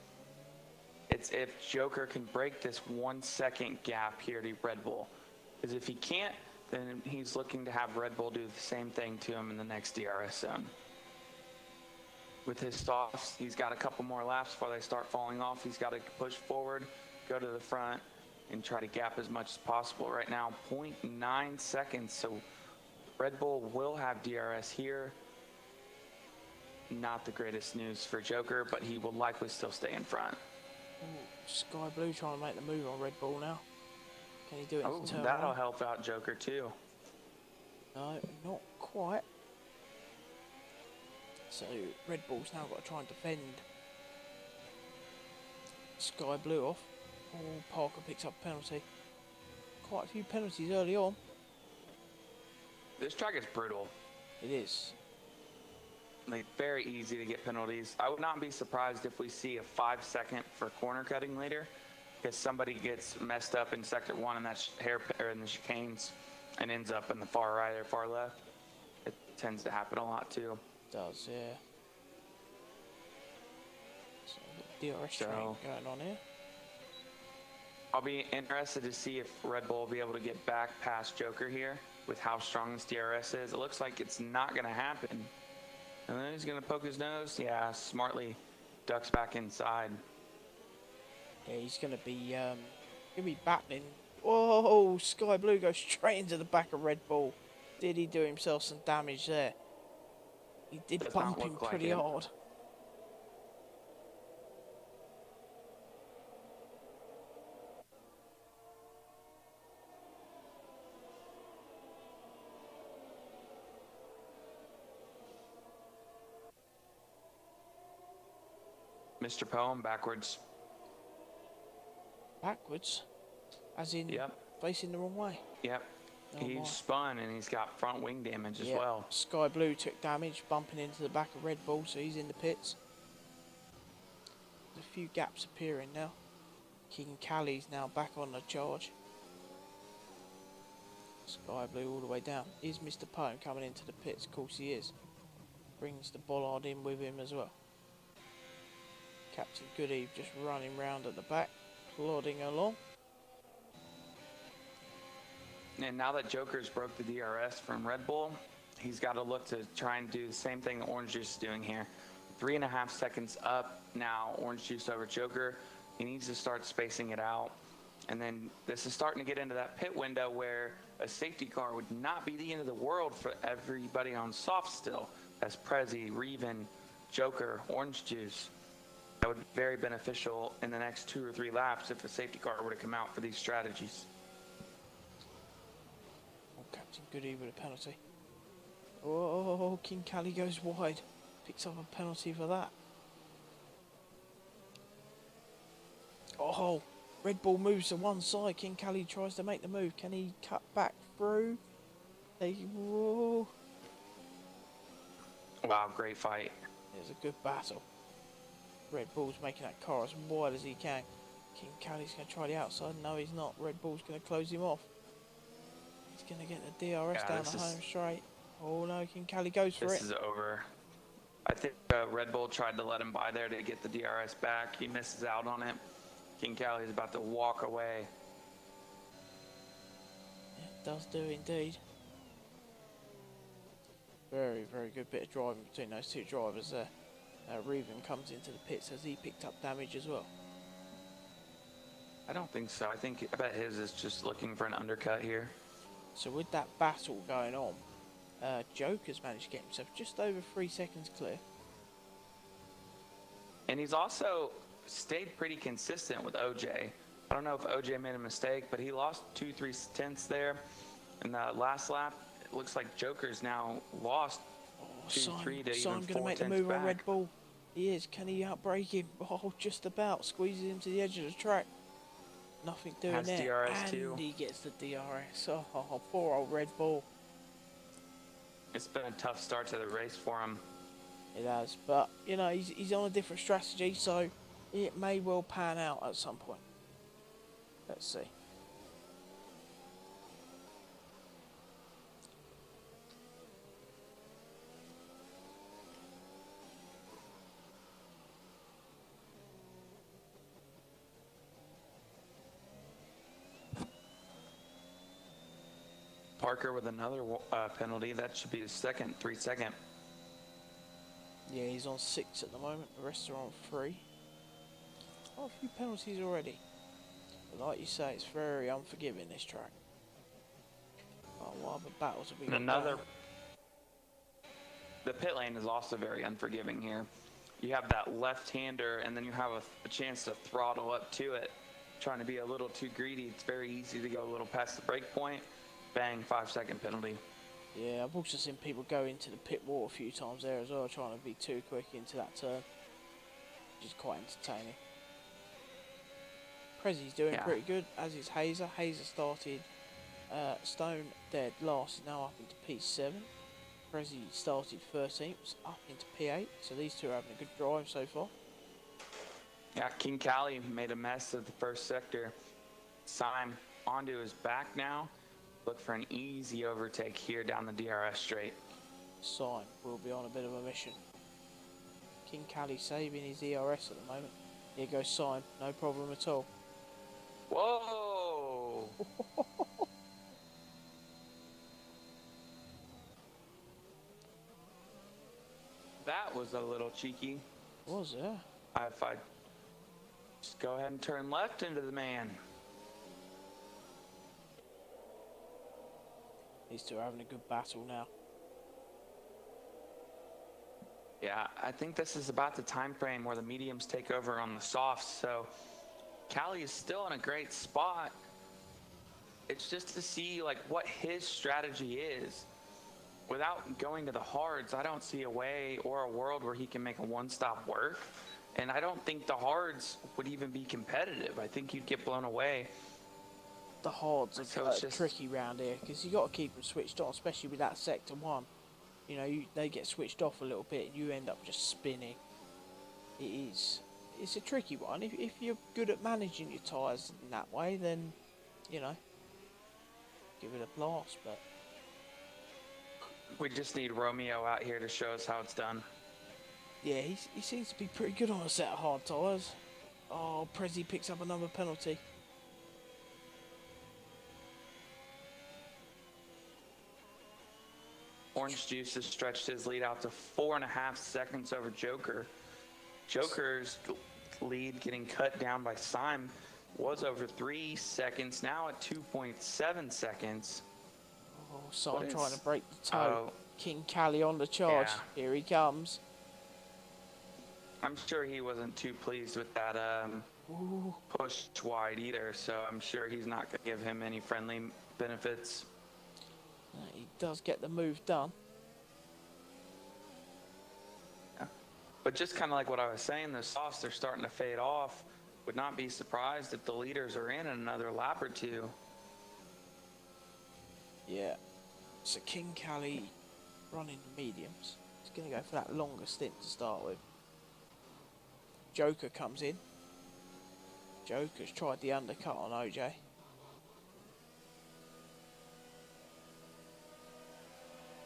It's if Joker can break this 1 second gap here to Red Bull. Because if he can't, then he's looking to have Red Bull do the same thing to him in the next DRS zone. With his softs, he's got a couple more laps before they start falling off. He's got to push forward, go to the front, and try to gap as much as possible. Right now, 0.9 seconds, so Red Bull will have DRS here. Not the greatest news for Joker, but he will likely still stay in front. Ooh, Sky Blue trying to make the move on Red Bull now. Can he do it? Oh, that'll help out Joker too. No, not quite. So Red Bull's now got to try and defend Sky Blue off. Oh, Parker picks up a penalty. Quite a few penalties early on. This track is brutal. It is. Like, very easy to get penalties. I would not be surprised if we see a 5-second for corner cutting later, because somebody gets messed up in sector 1 and that's in the chicanes and ends up in the far right or far left. It tends to happen a lot too. It does, yeah. So DRS train going on here. I'll be interested to see if Red Bull will be able to get back past Joker here with how strong this DRS is. It looks like it's not going to happen. And then he's going to poke his nose. Yeah, smartly ducks back inside. Yeah, he's going to be battling. Whoa, Sky Blue goes straight into the back of Red Bull. Did he do himself some damage there? He did bump him pretty hard. Mr. Poem backwards. Backwards? As in facing the wrong way? Yep. Oh, He spun and he's got front wing damage as well. Sky Blue took damage bumping into the back of Red Bull, so he's in the pits. There's a few gaps appearing now. King Cali's now back on the charge. Sky Blue all the way down. Is Mr. Poem coming into the pits? Of course he is. Brings the bollard in with him as well. Captain Goodeve just running round at the back, plodding along. And now that Joker's broke the DRS from Red Bull, he's got to look to try and do the same thing that Orange Juice is doing here. 3.5 seconds up now, Orange Juice over Joker. He needs to start spacing it out. And then this is starting to get into that pit window where a safety car would not be the end of the world for everybody on soft still. That's Prezi, Reven, Joker, Orange Juice. That would be very beneficial in the next 2 or 3 laps if a safety car were to come out for these strategies. Oh, Captain Goodeve with a penalty. Oh, King Cali goes wide. Picks up a penalty for that. Oh, Red Bull moves to one side. King Cali tries to make the move. Can he cut back through? Whoa. Wow, great fight. It was a good battle. Red Bull's making that car as wide as he can. King Cali's going to try the outside. No, he's not. Red Bull's going to close him off. He's going to get the DRS down the home straight. Oh no, King Cali goes for it. This is over. I think Red Bull tried to let him by there to get the DRS back. He misses out on it. King Cali is about to walk away. It does do indeed. Very, very good bit of driving between those two drivers there. Reven comes into the pits as he picked up damage as well. I don't think so. I bet his is just looking for an undercut here. So with that battle going on, Joker's managed to get himself just over 3 seconds clear. And he's also stayed pretty consistent with OJ. I don't know if OJ made a mistake, but he lost 2-3 tenths there in that last lap. It looks like Joker's now lost 2-3 to even 4 going to make the tenths move back. on Red Bull. He is. Can he outbrake him? Oh, just about. Squeezes him to the edge of the track. Nothing doing Has there. DRS and too. he gets the DRS. Oh, poor old Red Bull. It's been a tough start to the race for him. It has. But, you know, he's on a different strategy, so it may well pan out at some point. Let's see. Parker with another penalty. That should be his second 3-second. Yeah, he's on 6 at the moment. The rest are on 3. Oh, a few penalties already. But like you say, it's very unforgiving, this track. Oh, what other battles have we got Another. going? The pit lane is also very unforgiving here. You have that left-hander, and then you have a chance to throttle up to it. Trying to be a little too greedy, it's very easy to go a little past the break point. Bang, 5-second penalty. Yeah, I've also seen people go into the pit wall a few times there as well, trying to be too quick into that turn. Which is quite entertaining. Prezi's doing pretty good, as is Hazer. Hazer started Stone dead last, now up into P7. Prezi started 13th, up into P8, so these two are having a good drive so far. Yeah, King Cali made a mess of the first sector. Syme onto his back now. Look for an easy overtake here down the DRS straight. Syme will be on a bit of a mission. King Cali saving his ERS at the moment. Here goes Syme, no problem at all. Whoa! That was a little cheeky. Was there? If I just go ahead and turn left into the man. These two are having a good battle now. Yeah, I think this is about the time frame where the mediums take over on the softs, so Cali is still in a great spot. It's just to see like what his strategy is. Without going to the hards, I don't see a way or a world where he can make a one-stop work. And I don't think the hards would even be competitive. I think you'd get blown away. The hards are So it's just tricky round here because you got to keep them switched on, especially with that sector 1. You know, they get switched off a little bit and you end up just spinning. It's a tricky one. If you're good at managing your tyres in that way, then, you know, give it a blast. But we just need Romeo out here to show us how it's done. yeah, he seems to be pretty good on a set of hard tyres. Oh, Prezi picks up another penalty. Orange Juice has stretched his lead out to 4.5 seconds over Joker. Joker's lead getting cut down by Syme was over 3 seconds, now at 2.7 seconds. Oh, Syme trying to break the toe. Oh. King Cali on the charge. Yeah. Here he comes. I'm sure he wasn't too pleased with that push wide either, so I'm sure he's not going to give him any friendly benefits. He does get the move done. Yeah. But just kind of like what I was saying, the softs are starting to fade off. Would not be surprised if the leaders are in another lap or two. Yeah. So King Cali running the mediums. He's going to go for that longer stint to start with. Joker comes in. Joker's tried the undercut on OJ.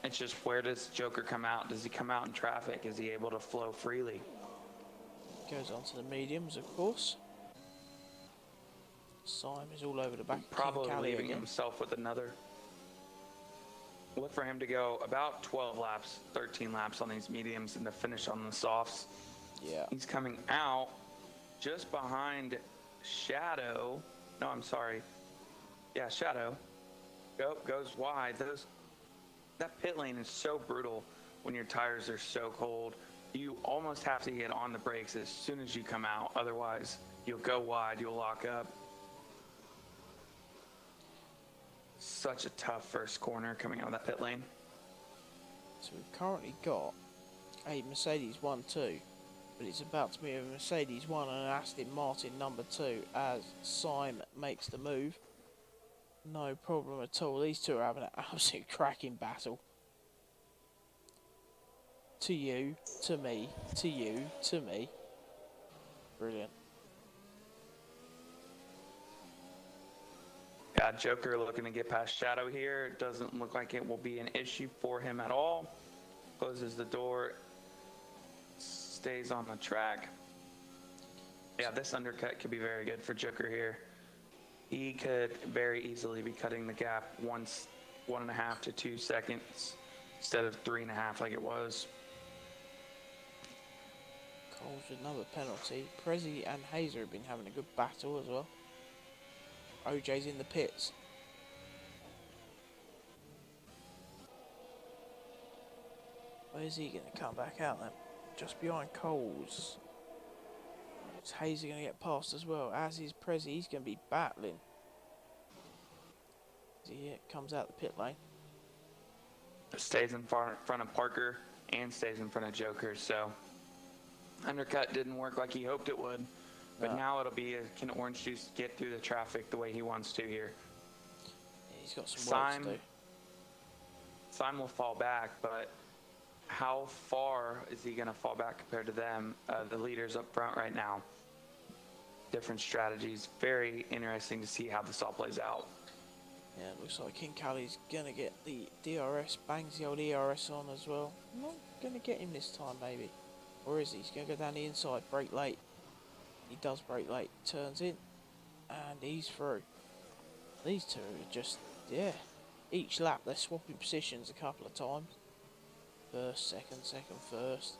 It's just, where does Joker come out? Does he come out in traffic? Is he able to flow freely? Goes on to the mediums, of course. Syme is all over the back. Probably King Cali leaving again. himself with another. Look for him to go about 12 laps, 13 laps on these mediums and to finish on the softs. Yeah. He's coming out just behind Shadow. No, I'm sorry. Yeah, Shadow. Goes wide. That pit lane is so brutal when your tires are so cold. You almost have to get on the brakes as soon as you come out. Otherwise, you'll go wide, you'll lock up. Such a tough first corner coming out of that pit lane. So we've currently got a Mercedes 1-2, but it's about to be a Mercedes 1 and an Aston Martin number 2 as Syme makes the move. No problem at all. These two are having an absolute cracking battle. To you, to me, to you, to me. Brilliant. Yeah, Joker looking to get past Shadow here. It doesn't look like it will be an issue for him at all. Closes the door. Stays on the track. Yeah, this undercut could be very good for Joker here. He could very easily be cutting the gap 1.5 to 2 seconds instead of 3.5 like it was. Coles with another penalty. Prezi and Hazer have been having a good battle as well. OJ's in the pits. Where's he going to come back out then? Just behind Coles. Is Hazer going to get past as well? As is Prezi, he's going to be battling. He comes out the pit lane. Stays in front of Parker and stays in front of Joker, so undercut didn't work like he hoped it would. But No. now it'll be, can Orange Juice get through the traffic the way he wants to here? He's got some work to do. Simon will fall back, but how far is he going to fall back compared to them, the leaders up front right now? Different strategies. Very interesting to see how this all plays out. Yeah, it looks like King Callie's gonna get the DRS, bangs the old ERS on as well. Not gonna get him this time, maybe. Or is he? He's gonna go down the inside, brake late. He does brake late, turns in, and he's through. These two are just, yeah. Each lap they're swapping positions a couple of times. First, second, first.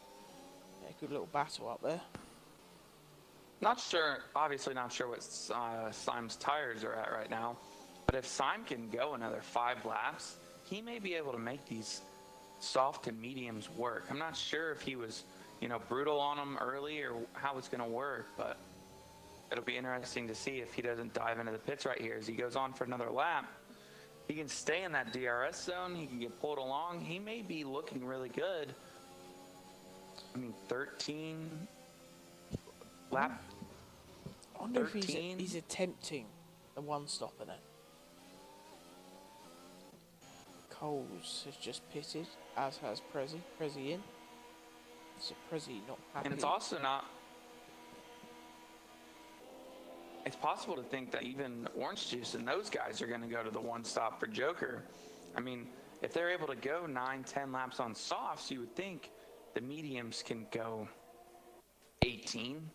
Yeah, good little battle up there. Not sure, obviously not sure what Simon's tires are at right now, but if Simon can go another 5 laps, he may be able to make these soft and mediums work. I'm not sure if he was, brutal on them early or how it's going to work, but it'll be interesting to see if he doesn't dive into the pits right here as he goes on for another lap. He can stay in that DRS zone. He can get pulled along. He may be looking really good. 13 lap. I wonder if 13. he's attempting the one stop in it. Coles has just pitted, as has Prezi. Prezi in. So Prezi not happy. And it's also not. It's possible to think that even Orange Juice and those guys are going to go to the one stop for Joker. If they're able to go 9-10 laps on softs, you would think the mediums can go 18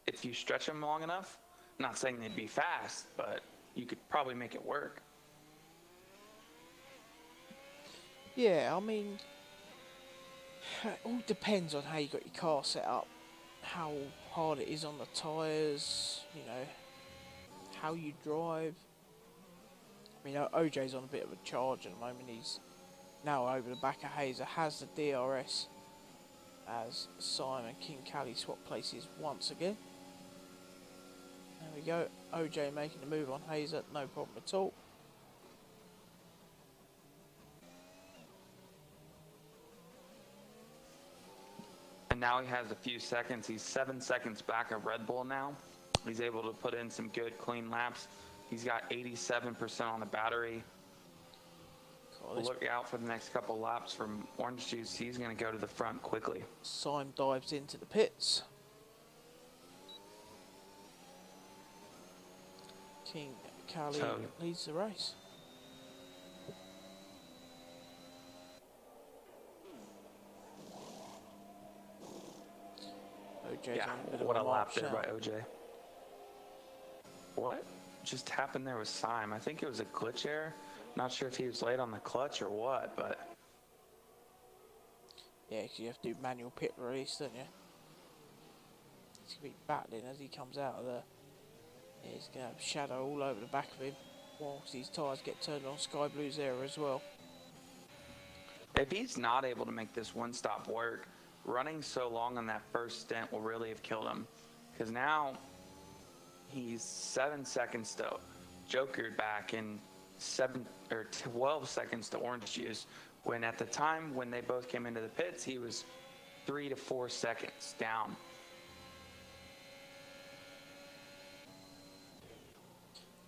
if you stretch them long enough. I'm not saying they'd be fast, but you could probably make it work. Yeah, it all depends on how you got your car set up, how hard it is on the tyres, how you drive. OJ's on a bit of a charge at the moment. He's now over the back of Hazer, has the DRS as Simon King Callie swap places once again. There we go, OJ making the move on Hazer, no problem at all. And now he has a few seconds. He's 7 seconds back of Red Bull now. He's able to put in some good, clean laps. He's got 87% on the battery. Look out for the next couple laps from Orange Juice. He's going to go to the front quickly. Simon dives into the pits. King Callie leads the race. OJ's on a bit what of a lap there now. by OJ. What just happened there with Simon? I think it was a glitch error. Not sure if he was late on the clutch or what, but... Yeah, because you have to do manual pit release, don't you? He's going to be battling as he comes out of there. Yeah, he's going to have shadow all over the back of him whilst these tyres get turned on Sky Blue's there as well. If he's not able to make this one-stop work, running so long on that first stint will really have killed him. Because now he's 7 seconds to Joker back and 12 seconds to Orange Juice, when at the time when they both came into the pits, he was 3 to 4 seconds down.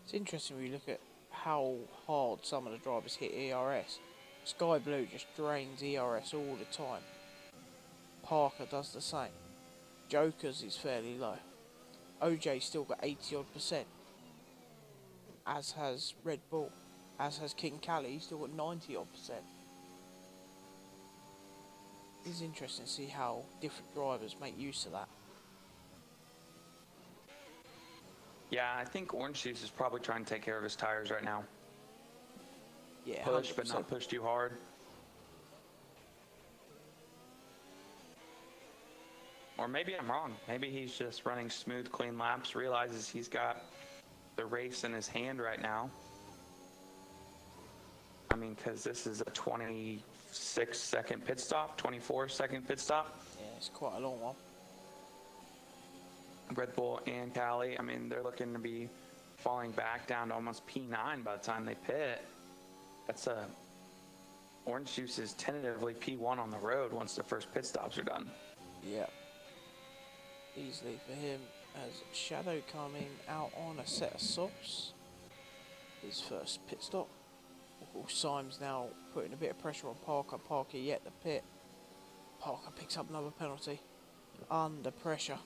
It's interesting when you look at how hard some of the drivers hit ERS. Sky Blue just drains ERS all the time. Parker does the same. Joker's is fairly low. OJ's still got 80 odd %. As has Red Bull. As has King Callie, he's still got 90 odd %. It's interesting to see how different drivers make use of that. Yeah, I think Orange Juice is probably trying to take care of his tires right now. Yeah, push, 100%. but not push too hard. Or maybe I'm wrong. Maybe he's just running smooth, clean laps, realizes he's got the race in his hand right now. Because this is a 26-second pit stop, 24-second pit stop. Yeah, it's quite a long one. Red Bull and Cali, they're looking to be falling back down to almost P9 by the time they pit. That's Orange Juice is tentatively P1 on the road once the first pit stops are done. Yeah. Easily for him as Shadow coming out on a set of softs. His first pit stop. Or Oh, Syme's now putting a bit of pressure on Parker. Parker yet the pit. Parker picks up another penalty. Under pressure.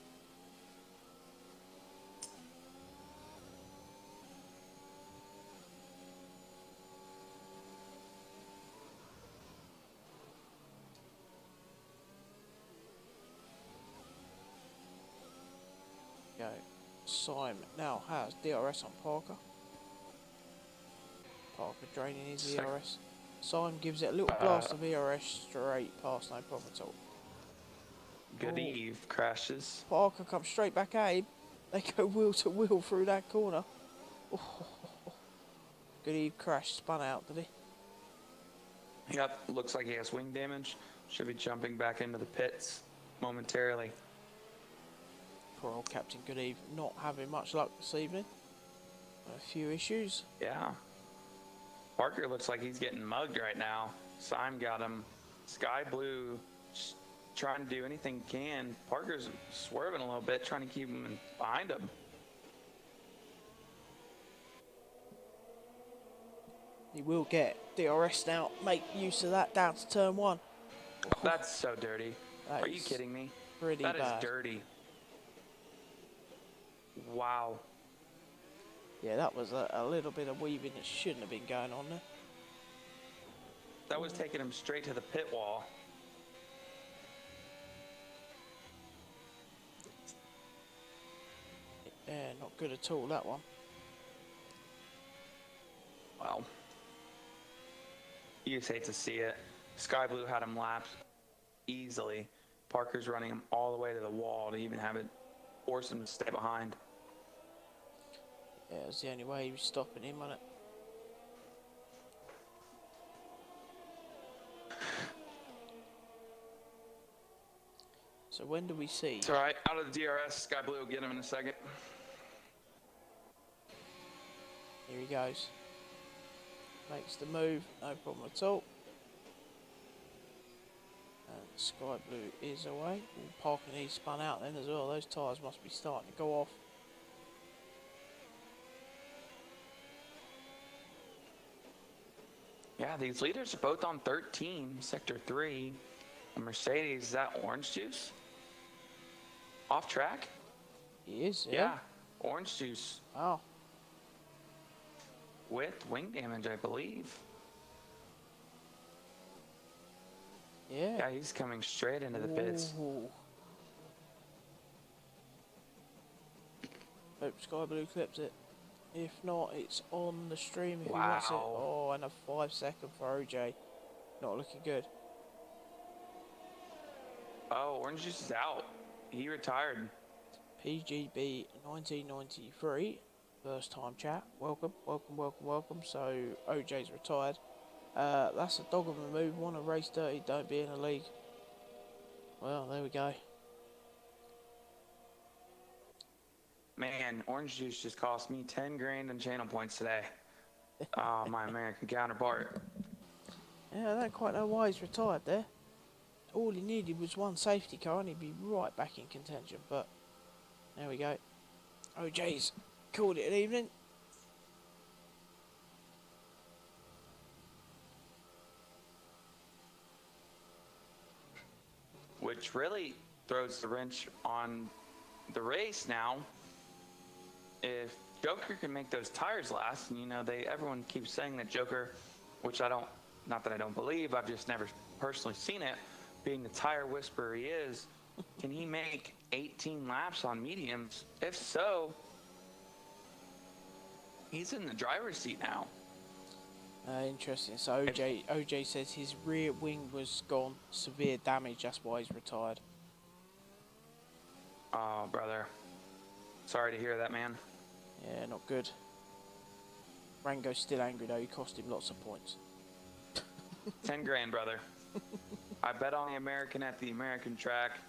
Go. Syme now has DRS on Parker. Parker draining his ERS. Syme gives it a little blast of ERS straight past, no problem at all. Good Eve crashes. Parker comes straight back at him. They go wheel to wheel through that corner. Oh. Good Eve crash, spun out, did he? Yep, looks like he has wing damage. Should be jumping back into the pits momentarily. Poor old Captain Good Eve not having much luck this evening. A few issues. Yeah. Parker looks like he's getting mugged right now. Syme got him. Sky Blue trying to do anything he can. Parker's swerving a little bit, trying to keep him behind him. He will get DRS now. Make use of that down to turn 1. That's so dirty. That Are you kidding me? Pretty bad. That is dirty. Wow. Yeah, that was a little bit of weaving that shouldn't have been going on there. That was taking him straight to the pit wall. Yeah, not good at all, that one. Wow. You just hate to see it. Sky Blue had him lapped easily. Parker's running him all the way to the wall to even have it force him to stay behind. Yeah, it was the only way he was stopping him, wasn't it? So when do we see? It's alright, out of the DRS, Sky Blue will get him in a second. Here he goes. Makes the move, no problem at all. And Sky Blue is away. Parker needs spun out then as well. Those tyres must be starting to go off. Yeah, these leaders are both on 13, Sector 3. The Mercedes, is that Orange Juice? Off track? He is, Yeah, Orange Juice. Wow. With wing damage, I believe. Yeah. Yeah, he's coming straight into the pits. Ooh. Hope Sky Blue clips it. If not, it's on the stream if he wants it. Oh, and a 5 second for OJ. Not looking good. Oh, Orange Juice is out. He retired. PGB 1993. First time chat. Welcome, welcome, welcome, welcome. So, OJ's retired. That's a dog of a move. Want to race dirty, don't be in a league. Well, there we go. Man, Orange Juice just cost me 10 grand in channel points today. My American counterpart. Yeah, I don't quite know why he's retired there. All he needed was one safety car and he'd be right back in contention, but there we go. OJ's called it an evening. Which really throws the wrench on the race now. If Joker can make those tires last, and you know, everyone keeps saying that Joker, which I don't, not that I don't believe, I've just never personally seen it, being the tire whisperer he is, can he make 18 laps on mediums? If so, he's in the driver's seat now. Interesting. So OJ says his rear wing was gone, severe damage. That's why he's retired. Oh, brother. Sorry to hear that, man. Yeah, not good. Rango's still angry though. He cost him lots of points. 10 grand, brother. I bet on the American at the American track.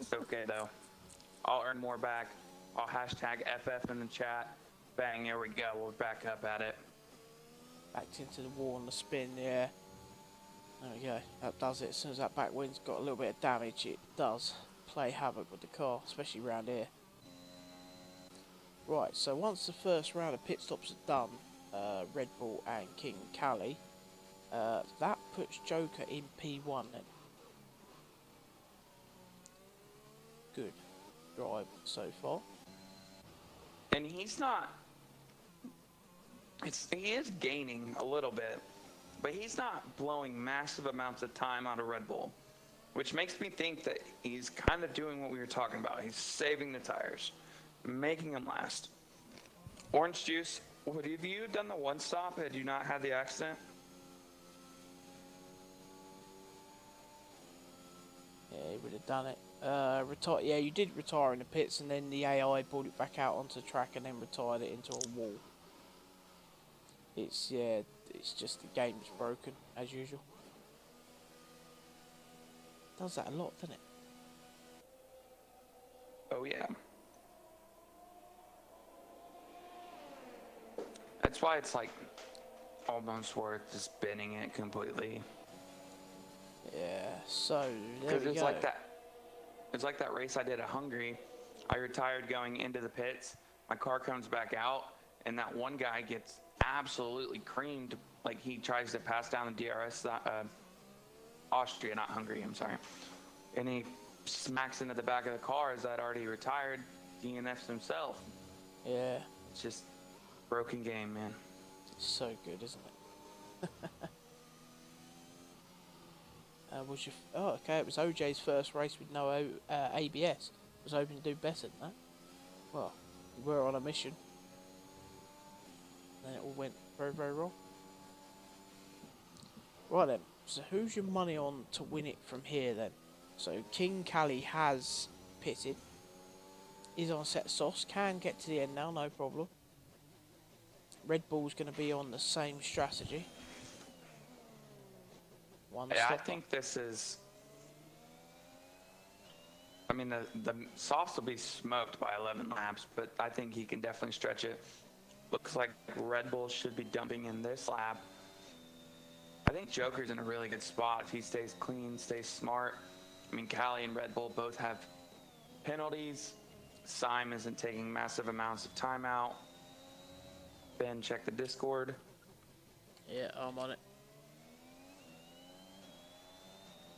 It's okay though. I'll earn more back. I'll hashtag FF in the chat. Bang, there we go. We're back up at it. Backed into the wall on the spin, yeah. There we go. That does it. As soon as that back wind's got a little bit of damage, it does play havoc with the car, especially around here. Right, so once the first round of pit stops are done, Red Bull and King Cali. That puts Joker in P1 then. Good drive so far. And he's not. He is gaining a little bit, but he's not blowing massive amounts of time out of Red Bull, which makes me think that he's kind of doing what we were talking about. He's saving the tires, making them last. Orange Juice, would have you done the one stop had you not had the accident? Yeah, he would have done it. Retire. Yeah, you did retire in the pits, and then the AI pulled it back out onto the track and then retired it into a wall. It's just the game's broken as usual. Does that a lot, doesn't it? Oh yeah. That's why it's like almost worth just spinning it completely. Yeah. So there Because we it's go. like that. It's like that race I did at Hungary. I retired going into the pits. My car comes back out, and that one guy gets absolutely creamed. Like he tries to pass down the DRS, Austria, not Hungary. I'm sorry. And he smacks into the back of the car as I'd already retired. DNFs himself. Yeah. It's just broken game, man. It's so good, isn't it? Okay, it was OJ's first race with no ABS. Was hoping to do better than that. Well, we were on a mission. Then it all went very, very wrong. Right then, so who's your money on to win it from here then? So King Cali has pitted. Is on set sauce, can get to the end now, no problem. Red Bull's going to be on the same strategy. Yeah, I think this is. I mean, the softs will be smoked by 11 laps, but I think he can definitely stretch it. Looks like Red Bull should be dumping in this lap. I think Joker's in a really good spot if he stays clean, stays smart. I mean, Cali and Red Bull both have penalties. Syme isn't taking massive amounts of time out. Ben, check the Discord. Yeah, I'm on it.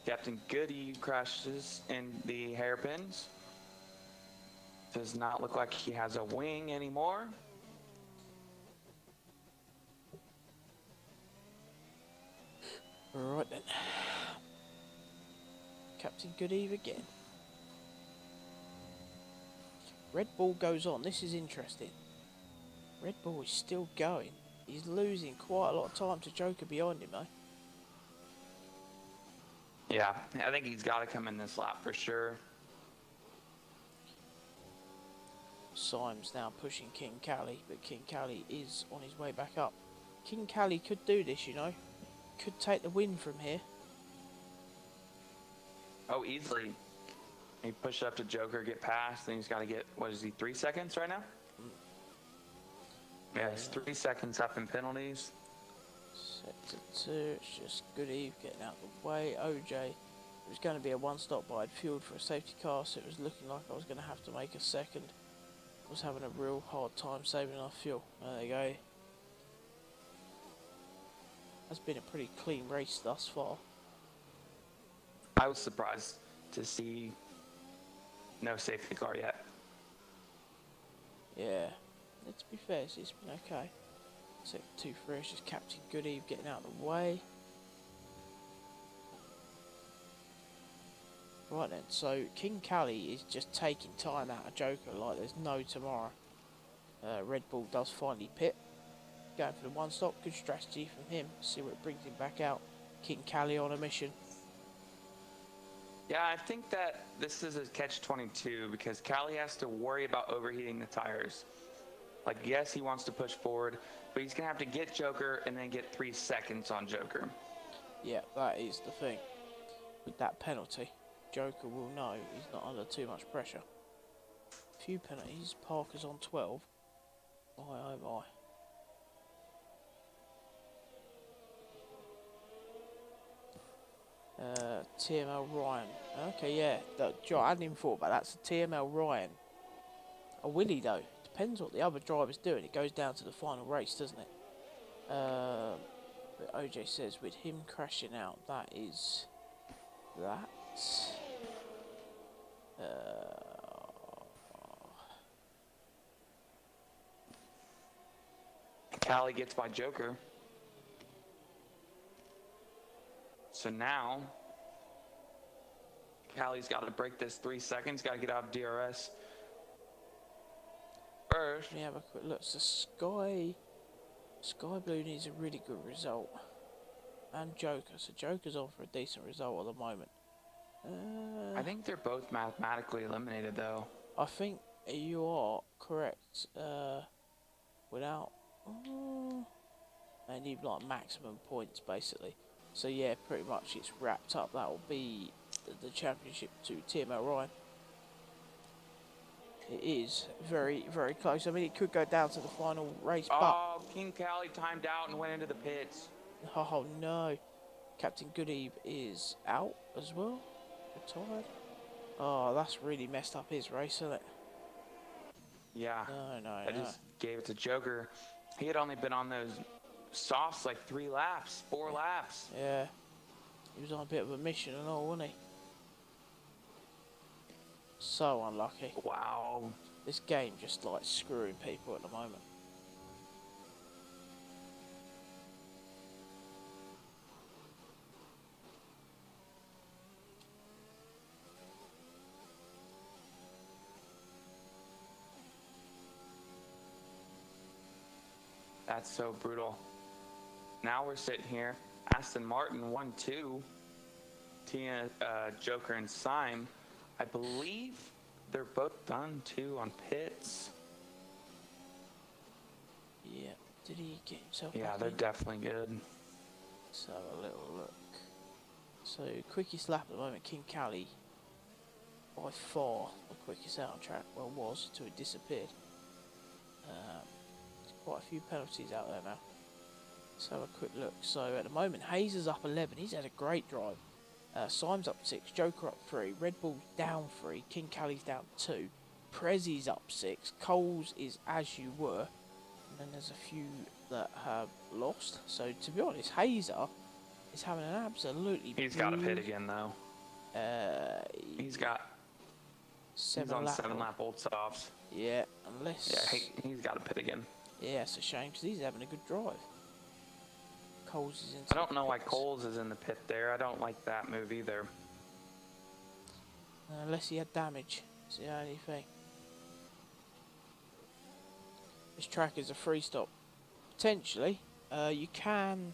Captain Goody crashes in the hairpins. Does not look like he has a wing anymore. Right then. Captain Goody again. Red Bull goes on. This is interesting. Red Bull is still going. He's losing quite a lot of time to Joker behind him though. Yeah, I think he's got to come in this lap for sure. Syme's now pushing King Cali, but King Cali is on his way back up. King Cali could do this, you know. Could take the win from here. Oh, easily. He pushed up to Joker, get past, then he's got to get, what is he, 3 seconds right now? Yeah, he's 3 seconds up in penalties. Sector 2, it's just Goody getting out of the way. OJ, it was going to be a one stop, but I'd fueled for a safety car, so it was looking like I was going to have to make a second. I was having a real hard time saving enough fuel. There you go. That's been a pretty clean race thus far. I was surprised to see no safety car yet. Yeah, to be fair, it's been okay. Sector 2 for us, just Captain Goody getting out of the way. Right then, so King Cali is just taking time out of Joker like there's no tomorrow. Red Bull does finally pit. Going for the one stop, good strategy from him. See what brings him back out. King Cali on a mission. Yeah, I think that this is a catch-22 because Cali has to worry about overheating the tires. Like, yes, he wants to push forward, but he's going to have to get Joker and then get 3 seconds on Joker. Yeah, that is the thing. With that penalty, Joker will know he's not under too much pressure. Few penalties, Parker's on 12. My oh my. TML Ryan. Okay, yeah. I hadn't even thought about that. That's a TML Ryan. A Willie though. Depends what the other driver's doing. It goes down to the final race, doesn't it? But OJ says with him crashing out, that is that. Callie gets by Joker. So now, Callie's got to break this 3 seconds. Got to get out of DRS. First. Let me have a quick look. So Sky Blue needs a really good result. And Joker. So Joker's on for a decent result at the moment. I think they're both mathematically eliminated, though. I think you are correct. Without... they need like maximum points, basically. So yeah, pretty much it's wrapped up. That will be the championship to TML Ryan. It is very, very close. I mean, it could go down to the final race, but... Oh, King Callie timed out and went into the pits. Oh no. Captain Goodeve is out as well. Retired. Oh, that's really messed up his race, isn't it? Yeah. No. I just gave it to Joker. He had only been on those softs like 4 laps. Yeah. He was on a bit of a mission and all, wasn't he? So unlucky. Wow. This game just like screwing people at the moment. That's so brutal. Now we're sitting here. Aston Martin 1-2. Tina, Joker, and Syme. I believe they're both done too on pits. Yeah. Did he get himself Yeah, back they're in? definitely good. Let's have a little look. So, quickest lap at the moment, King Callie. By far the quickest out on track. Well, was until it disappeared. There's quite a few penalties out there now. Let's have a quick look. So, at the moment, Hayes is up 11. He's had a great drive. Syme's up 6, Joker up 3, Red Bull's down 3, King Callie's down 2, Prezzi's up 6, Coles is as you were, and then there's a few that have lost. So to be honest, Hazer is having an absolutely... He's got to pit again though. He's on 7 lap old softs. Yeah, unless... Yeah, he's got to pit again. Yeah, it's a shame because he's having a good drive. Coles is in. I don't know why Coles is in the pit there. I don't like that move either. Unless he had damage. It's the only thing. This track is a free stop. Potentially. You can...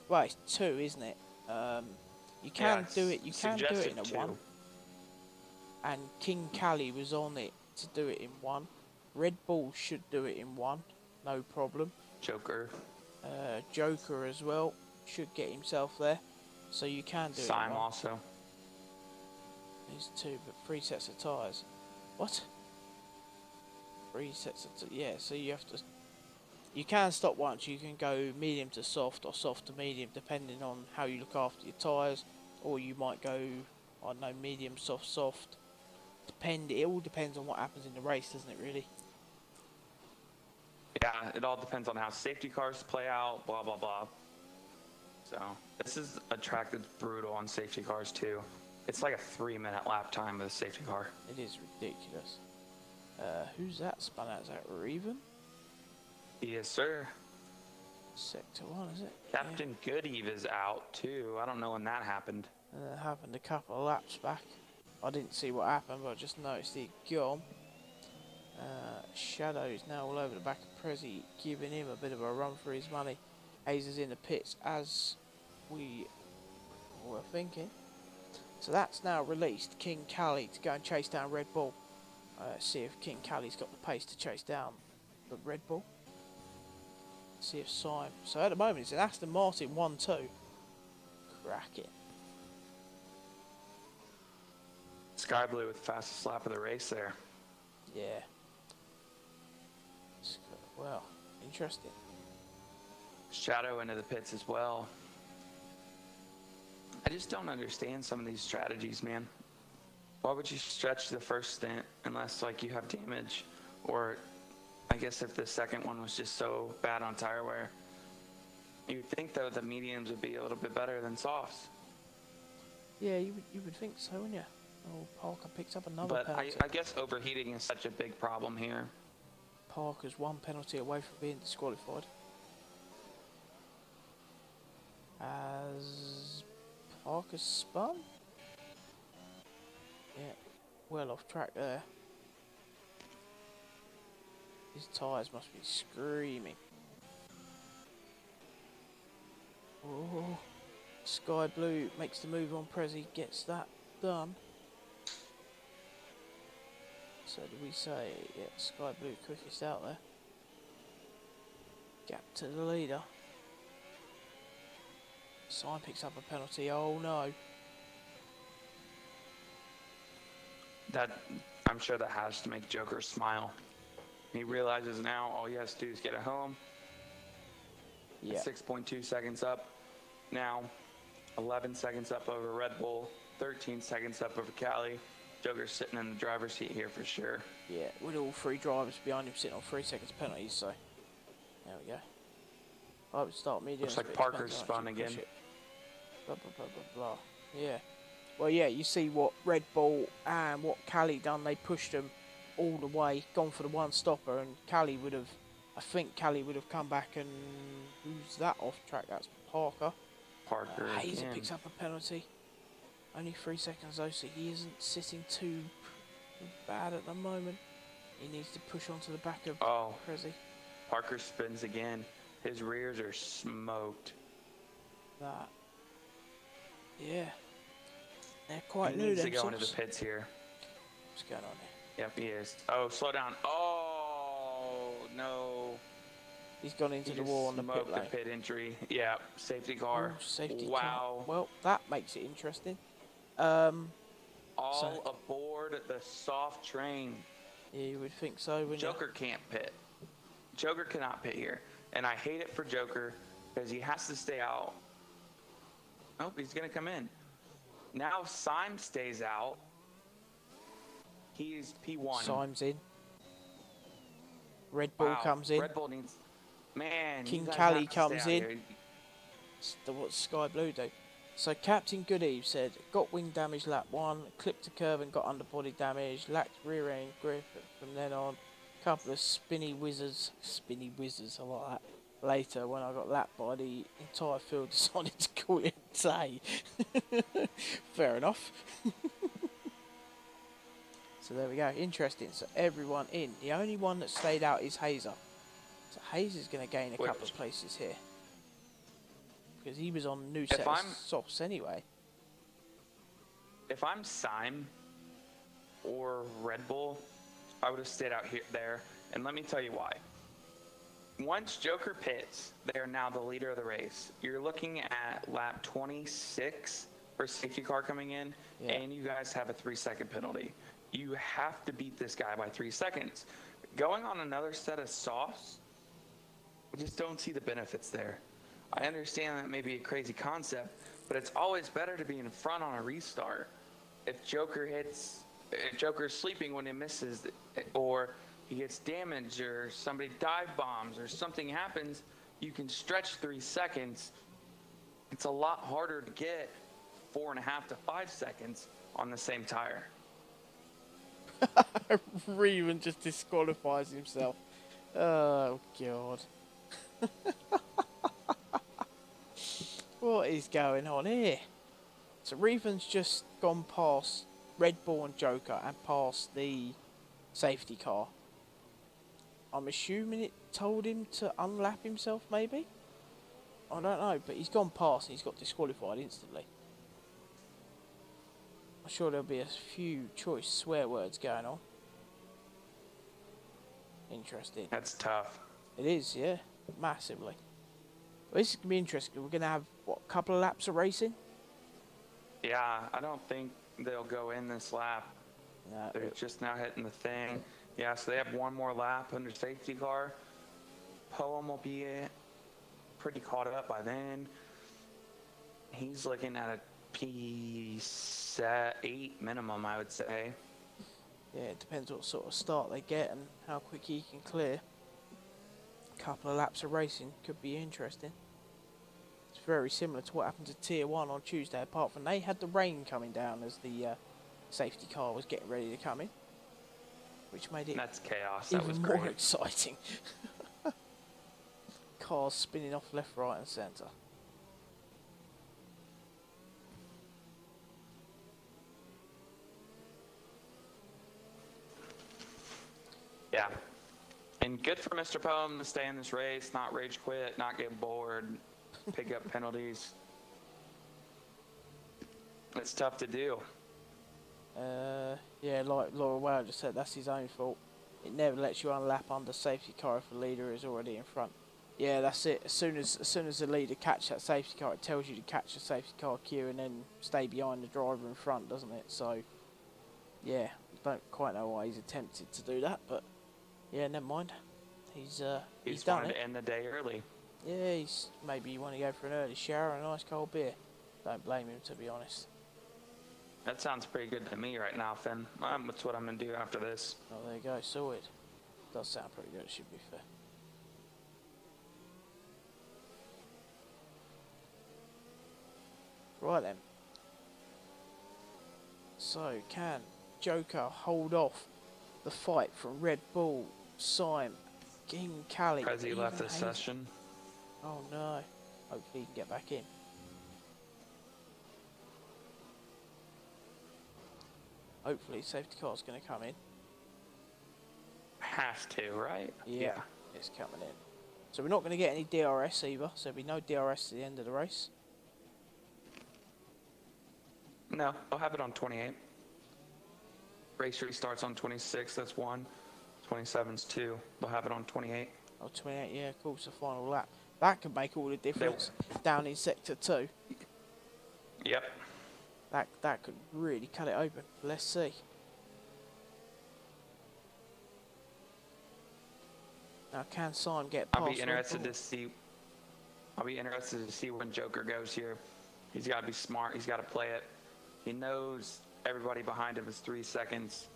Well, it's 2, isn't it? You can do it. You can do it in a 1. And King Callie was on it to do it in 1. Red Bull should do it in 1. No problem. Joker. Joker as well should get himself there, so you can do it. Syme also. There's 2, but 3 sets of tyres. What? 3 sets of yeah. So you have to. You can stop once. You can go medium to soft or soft to medium, depending on how you look after your tyres, or you might go, I don't know, medium, soft, soft. It all depends on what happens in the race, doesn't it? Really. Yeah, it all depends on how safety cars play out, blah, blah, blah. So, this is a track that's brutal on safety cars, too. It's like a 3-minute lap time with a safety car. It is ridiculous. Who's that spun out? Is that Reven? Yes, sir. Sector 1, is it? Captain Goodeve is out, too. I don't know when that happened. That happened a couple of laps back. I didn't see what happened, but I just noticed he'd gone. Shadow's now all over the back of Prezzi, giving him a bit of a run for his money. Hayes is in the pits as we were thinking. So that's now released King Callie to go and chase down Red Bull. See if King Callie's got the pace to chase down the Red Bull. See if Syme. So at the moment it's an Aston Martin 1-2. Cracking. Sky Blue with the fastest lap of the race there. Yeah. Well, interesting. Shadow into the pits as well. I just don't understand some of these strategies, man. Why would you stretch the first stint unless like you have damage? Or I guess if the second one was just so bad on tire wear. You'd think, though, the mediums would be a little bit better than softs. Yeah, you would think so, wouldn't you? Oh, Parker picks up another But penalty. I guess overheating is such a big problem here. Parker's one penalty away from being disqualified. As Parker spun? Yeah, well off track there. His tyres must be screaming. Oh, Sky Blue makes the move on Prezi, gets that done. So do we say, yeah, Sky Blue quickest out there. Gap to the leader. Sign picks up a penalty, oh no. I'm sure that has to make Joker smile. He realizes now all he has to do is get it home. Yeah. 6.2 seconds up. Now 11 seconds up over Red Bull, 13 seconds up over Cali. Joker's sitting in the driver's seat here for sure. Yeah, with all three drivers behind him sitting on 3 seconds penalties, so there we go. I would start medium. Looks like Parker's spun again. Blah, blah, blah, blah, blah. Yeah. Well, yeah, you see what Red Bull and what Cali done. They pushed them all the way, gone for the one stopper, and Cali would have, I think Cali would have come back and who's that off track? That's Parker. Parker Hazer again. picks up a penalty. Only 3 seconds though, so he isn't sitting too bad at the moment. He needs to push onto the back of Prezi. Parker spins again. His rears are smoked. That. Yeah. They're quite he new. Needs Them to go into socks. the pits here. What's going on here? Yep, he is. Oh, slow down. Oh, no. He's gone into He the just wall on the pit smoked lane. the pit entry. Yeah, safety car. Ooh, safety wow. car. Well, that makes it interesting. All aboard the soft train. Yeah, you would think so, wouldn't Joker can't pit. Joker cannot pit here. And I hate it for Joker because he has to stay out. Oh, he's going to come in. Now Syme stays out. He's P1. Syme's in. Red Bull comes in. Red Bull needs... Man, King you guys Cali have to stay comes out in. here. What's Sky Blue do? So Captain Goodeve said, got wing damage lap 1, clipped a curve and got underbody damage, lacked rear end grip from then on. Couple of spinny whizzers, I like that. Later, when I got lapped by the entire field, decided to call it a day. Fair enough. So there we go, interesting. So everyone in. The only one that stayed out is Hazer. So Hazer's going to gain a couple of places here. Because he was on new set of softs anyway. If I'm Syme or Red Bull, I would have stayed out there. And let me tell you why. Once Joker pits, they are now the leader of the race. You're looking at lap 26 for safety car coming in, and you guys have a 3-second penalty. You have to beat this guy by 3 seconds. Going on another set of softs, I just don't see the benefits there. I understand that may be a crazy concept, but it's always better to be in front on a restart. If Joker's sleeping when he misses, or he gets damaged, or somebody dive bombs, or something happens, you can stretch 3 seconds. It's a lot harder to get 4.5 to 5 seconds on the same tire. Reevan just disqualifies himself. Oh, God. What is going on here? So Reevan's just gone past Red Bull and Joker and past the safety car. I'm assuming it told him to unlap himself, maybe? I don't know, but he's gone past and he's got disqualified instantly. I'm sure there'll be a few choice swear words going on. Interesting. That's tough. It is, yeah. Massively. Well, this is going to be interesting. We're going to have, what, a couple of laps of racing? Yeah, I don't think they'll go in this lap. No, They're just now hitting the thing. Yeah, so they have one more lap under safety car. Poem will be pretty caught up by then. He's looking at a P8 minimum, I would say. yeah, it depends what sort of start they get and how quick he can clear. A couple of laps of racing could be interesting. very similar to what happened to Tier 1 on Tuesday, apart from they had the rain coming down as the safety car was getting ready to come in, which made it That's chaos. That was even great. more exciting. Cars spinning off left, right and centre. Yeah. And good for Mr. Poem to stay in this race, not rage quit, not get bored, pick up penalties. It's tough to do. Yeah, like Laura Whale just said, that's his own fault. It never lets you unlap under safety car if the leader is already in front. Yeah, that's it. As soon as the leader catches that safety car, it tells you to catch the safety car queue and then stay behind the driver in front, doesn't it? So, yeah, don't quite know why he's attempted to do that, but yeah, never mind. He's done wanted it. to end the day early. Yeah, maybe you want to go for an early shower and a nice cold beer. Don't blame him, to be honest. That sounds pretty good to me right now, Finn. That's what I'm going to do after this. Oh, there you go, sorted. Does sound pretty good, should be fair. Right then. So, can Joker hold off the fight from Red Bull, Syme, King Cali? Prezi left the Hazel? session. Oh no. Hopefully he can get back in. Hopefully safety car's going to come in. Has to, right? Yeah, it's coming in. So we're not going to get any DRS either, so there'll be no DRS to the end of the race. No, I'll have it on 28. Race restarts on 26, that's 1. 27's 2. They'll have it on 28. Oh, 28, yeah, of course, the final lap. That could make all the difference down in Sector 2. Yep. That could really cut it open. Let's see. Now, can Syme get past? I'll be interested to see when Joker goes here. He's got to be smart. He's got to play it. He knows everybody behind him is 3 seconds,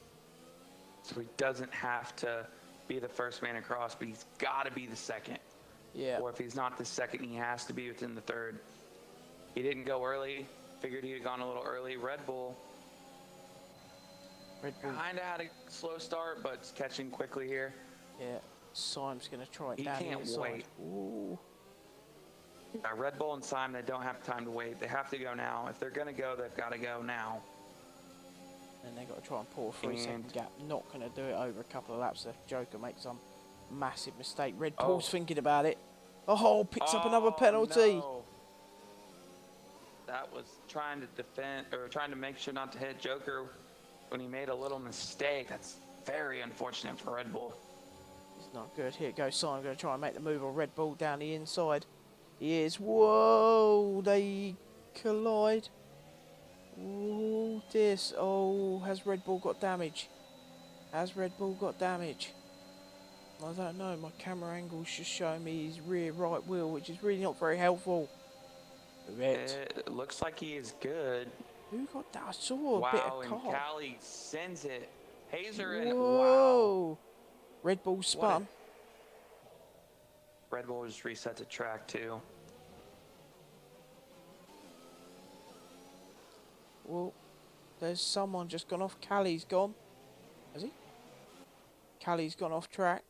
so he doesn't have to be the first man across, but he's got to be the second. Yeah. Or if he's not the second, he has to be within the third. He didn't go early. Figured he had gone a little early. Red Bull kind of had a slow start, but it's catching quickly here. Yeah. Syme's going to try it He down can't the inside. wait. Ooh. Red Bull and Syme, they don't have time to wait. They have to go now. If they're going to go, they've got to go now. And they've got to try and pull a 3-second gap. Not going to do it over a couple of laps if Joker makes some massive mistake. Red Bull's thinking about it. Oh, picks up another penalty. No. That was trying to defend, or trying to make sure not to hit Joker when he made a little mistake. That's very unfortunate for Red Bull. It's not good. Here goes Syme, going to try and make the move on Red Bull down the inside. He is. Whoa, they collide. Oh, this. Oh, has Red Bull got damage? Has Red Bull got damage? I don't know. My camera angle's just showing me his rear right wheel, which is really not very helpful. It looks like he is good. Who got that? I saw a bit of And car. Cali sends it. Hazer and Whoa. wow. Red Bull spun. Red Bull just reset the track too. Well, there's someone just gone off. Cali's gone. Has he? Cali's gone off track.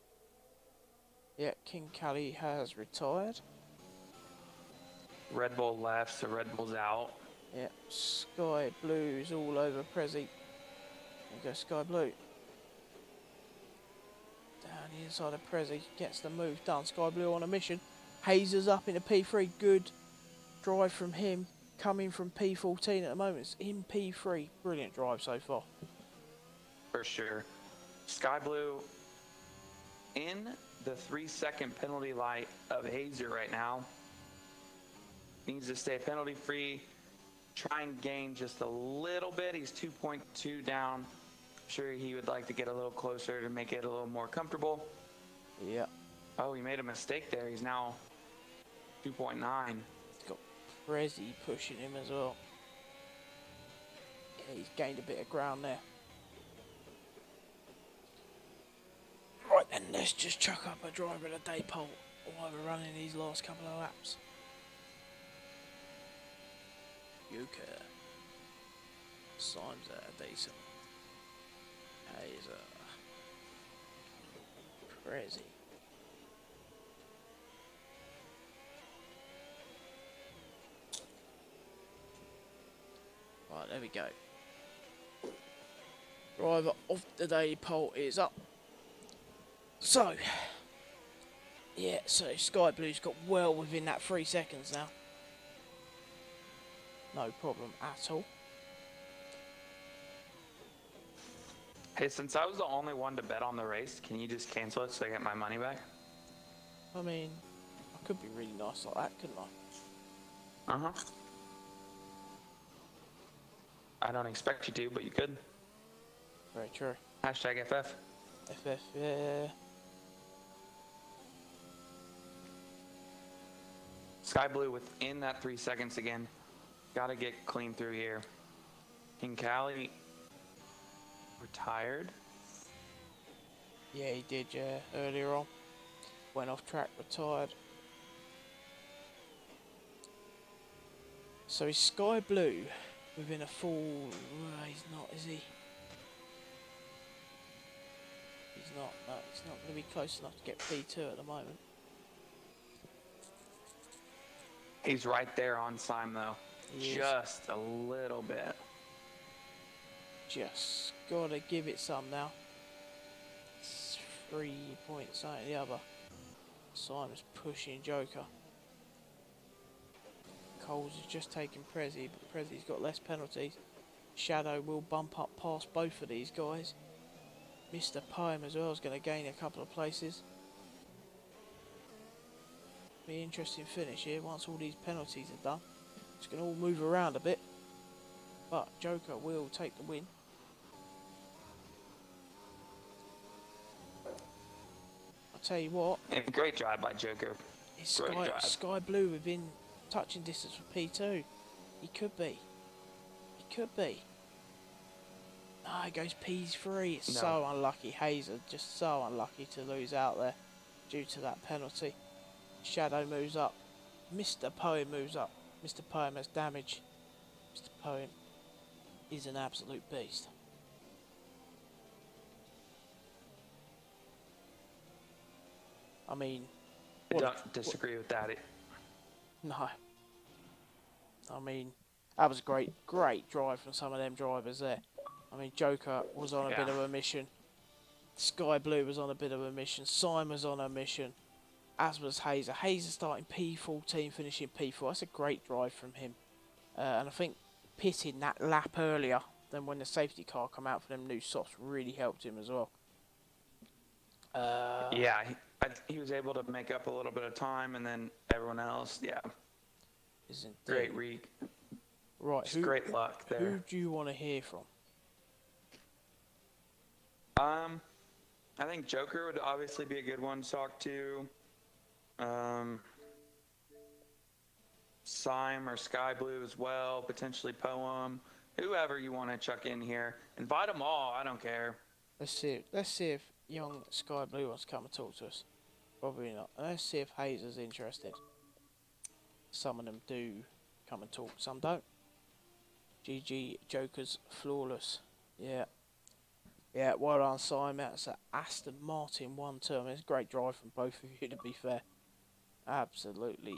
Yeah, King Cali has retired. Red Bull left, so Red Bull's out. Yeah, Sky Blue's all over Prezi. There you go, Sky Blue. Down the inside of Prezi, gets the move done. Sky Blue on a mission. Hazer's up into P3. Good drive from him. Coming from P14 at the moment. It's in P3. Brilliant drive so far. For sure. Sky Blue in the 3-second penalty light of Hazer right now. Needs to stay penalty free. Try and gain just a little bit. He's 2.2 down. I'm sure he would like to get a little closer to make it a little more comfortable. Yeah. Oh, he made a mistake there. He's now 2.9. Got Prezi pushing him as well. Yeah, he's gained a bit of ground there. Right then, let's just chuck up a driver of the day poll while we're running these last couple of laps. Yuka. Syme's decent. Hazer. Prezi. Right, there we go. Driver of the day poll is up. So, yeah, so Sky Blue's got well within that 3 seconds now. No problem at all. Hey, since I was the only one to bet on the race, can you just cancel it so I get my money back? I mean, I could be really nice like that, couldn't I? Uh-huh. I don't expect you to, but you could. Very true. Hashtag FF. FF, yeah. Sky Blue within that 3 seconds again. Gotta get clean through here. King Cali retired. Yeah, he did, yeah, earlier on. Went off track, retired. So he's Sky Blue within a full... he's not, is he? He's not, no, he's not going to be close enough to get P2 at the moment. He's right there on Sime though. He Just a little bit. Just gotta give it some now. It's 3 points out the other. Simon's pushing Joker. Coles is just taking Prezi, but Prezi's got less penalties. Shadow will bump up past both of these guys. Mr. Poem as well is going to gain a couple of places. Be an interesting finish here once all these penalties are done. It's going to all move around a bit, but Joker will take the win. I'll tell you what. And great drive by Joker. Is Great Sky Blue within touching distance for P2? He could be. He could be. Ah, he goes P3. It's so unlucky. Hazer just so unlucky to lose out there due to that penalty. Shadow moves up. Mr. Poem moves up. Mr. Poem has damage. Mr. Poem is an absolute beast. I mean... I don't disagree with that. No. I mean, that was a great drive from some of them drivers there. I mean, Joker was on a bit of a mission. Sky Blue was on a bit of a mission. Simon was on a mission. As was Hazer. Hazer starting P14, finishing P4. That's a great drive from him. And I think pitting that lap earlier than when the safety car come out for them new softs really helped him as well. Yeah, he was able to make up a little bit of time, and then everyone else, Isn't great read. Right, Just great luck there. Who do you want to hear from? I think Joker would obviously be a good one to talk to. Sime or Sky Blue as well, potentially Poem. Whoever you want to chuck in here. Invite them all, I don't care. Let's see if young Sky Blue wants to come and talk to us. Probably not. Let's see if Hazer's interested. Some of them do come and talk, some don't. GG Joker's flawless. Yeah. Yeah, well done, Simon. That's an Aston Martin 1-2. I mean, it's a great drive from both of you, to be fair. Absolutely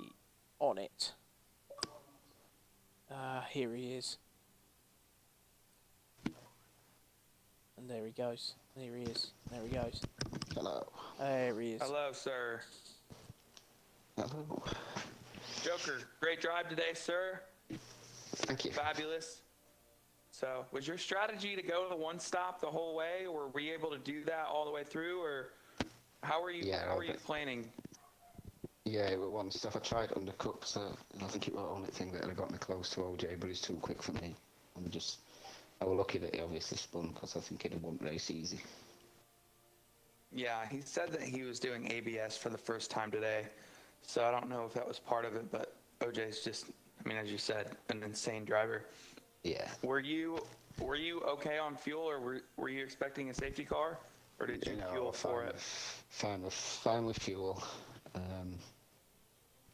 on it. Here he is. And there he goes. There he is. There he goes. Hello. There he is. Hello, sir. Hello. Joker, great drive today, sir. Thank you. Fabulous. So, was your strategy to go to the one stop the whole way, or were you able to do that all the way through, or how were you planning? Yeah, it was one stuff. I tried undercut, so I think it was the only thing that had got me close to OJ, but it's too quick for me. I was lucky that he obviously spun, because I think he'd won race easy. Yeah, he said that he was doing ABS for the first time today, so I don't know if that was part of it, but OJ's just, I mean, as you said, an insane driver. Yeah. Were you okay on fuel, or were you expecting a safety car, or did you fuel for it? Fine with fuel.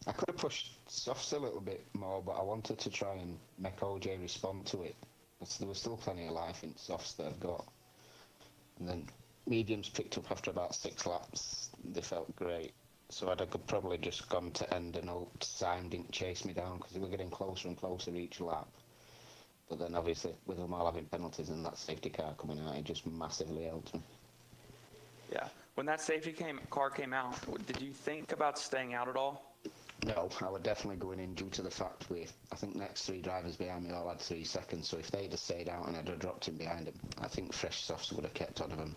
I could have pushed softs a little bit more, but I wanted to try and make OJ respond to it. Because there was still plenty of life in softs that I've got. And then mediums picked up after about 6 laps. They felt great. So I'd have probably just gone to end and hoped Syme didn't chase me down because they were getting closer and closer each lap. But then obviously with them all having penalties and that safety car coming out, it just massively helped me. Yeah. When that car came out, did you think about staying out at all? No, I were definitely going in due to the fact I think next 3 drivers behind me all had 3 seconds, so if they'd have stayed out and I'd have dropped in behind them, I think fresh softs would have kept on of them.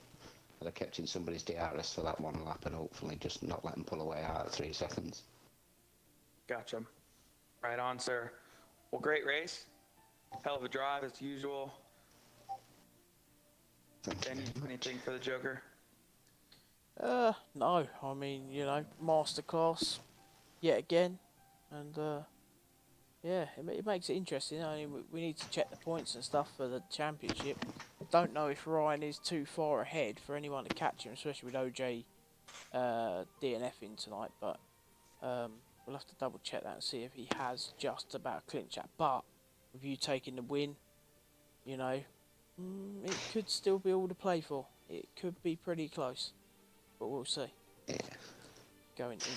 I'd have kept in somebody's DRS for that 1 lap and hopefully just not let them pull away out at 3 seconds. Gotcha. Right on, sir. Well, great race. Hell of a drive as usual. Anything for the Joker? No. I mean, masterclass yet again, and yeah, it makes it interesting. I mean, we need to check the points and stuff for the championship. Don't know if Ryan is too far ahead for anyone to catch him, especially with OJ DNFing tonight. But we'll have to double check that and see if he has just about clinched that. But with you taking the win, it could still be all to play for. It could be pretty close, but we'll see. Yeah. Going into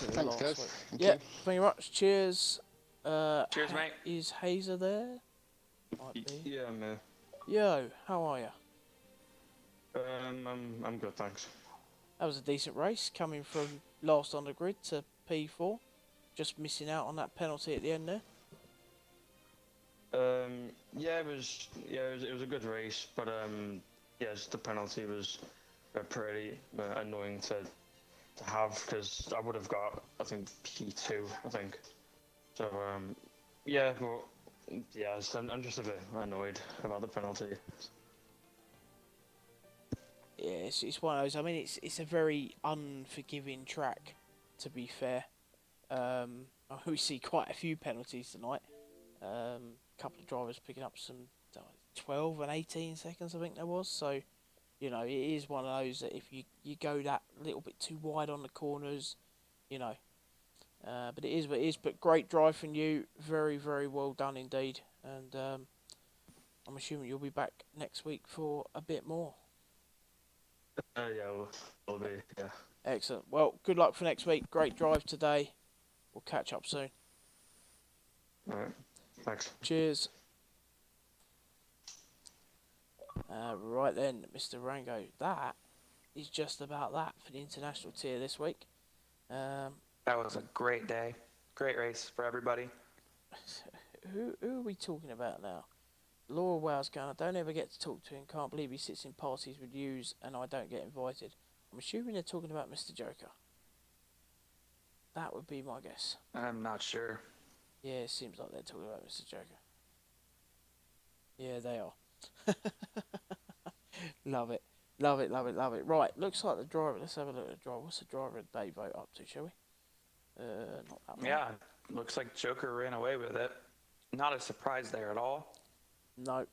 the Thanks, last guys. week. Thank Yeah, you. thank you very much. Cheers. Cheers, mate. Is Hazer there? Might be. Yeah, I'm here. Yo, how are you? I'm good, thanks. That was a decent race, coming from last on the grid to P4. Just missing out on that penalty at the end there. Yeah, it was a good race, but just the penalty was pretty annoying to have because I would have got, I think, P2, I think. So I'm just a bit annoyed about the penalty. Yeah, it's one of those. I mean, it's a very unforgiving track, to be fair. We see quite a few penalties tonight. A couple of drivers picking up some 12 and 18 seconds, I think there was. So, it is one of those that if you go that little bit too wide on the corners, but it is what it is. But great drive from you. Very, very well done indeed. And I'm assuming you'll be back next week for a bit more. Yeah, we'll be, yeah. Excellent. Well, good luck for next week. Great drive today. We'll catch up soon. Alright, thanks. Cheers. Right then, Mr. Rango. That is just about that for the international tier this week. That was a great day. Great race for everybody. Who are we talking about now? Laura Wales going, I don't ever get to talk to him. Can't believe he sits in parties with yous and I don't get invited. I'm assuming they're talking about Mr. Joker. That would be my guess. I'm not sure. Yeah, it seems like they're talking about Mr. Joker. Yeah, they are. Love it. Love it, love it, love it. Right, looks like the driver. Let's have a look at the driver. What's the driver of the day vote up to, shall we? Not that one. Yeah, looks like Joker ran away with it. Not a surprise there at all. No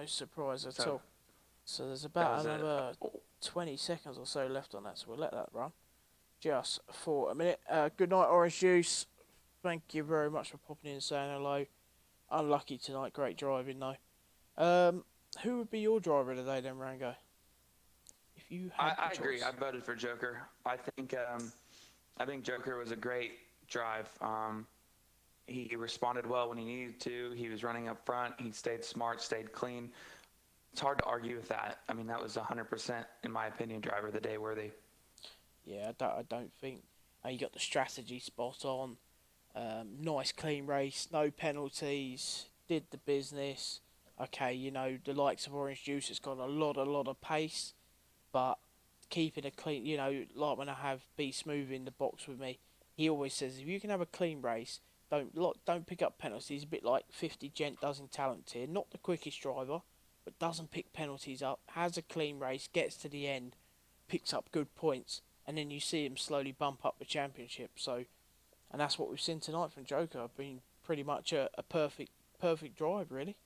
surprise at So, all. So there's about was it. another 20 seconds or so left on that, so we'll let that run just for a minute. Good night, Orange Juice. Thank you very much for popping in and saying hello. Unlucky tonight, great driving though. Who would be your driver of the day then, Rango? If you had I the agree. choice. I voted for Joker. I think Joker was a great drive. He responded well when he needed to. He was running up front. He stayed smart, stayed clean. It's hard to argue with that. I mean, that was 100%, in my opinion, driver of the day worthy. Yeah, I don't think you got the strategy spot on. Nice clean race, no penalties, did the business. Okay, the likes of Orange Juice has got a lot of pace, but keeping a clean, like when I have B Smooth in the box with me, he always says if you can have a clean race, don't pick up penalties. A bit like 50 Gent does in Talent Tier, not the quickest driver, but doesn't pick penalties up, has a clean race, gets to the end, picks up good points, and then you see him slowly bump up the championship. So, and that's what we've seen tonight from Joker. Been pretty much a perfect drive, really.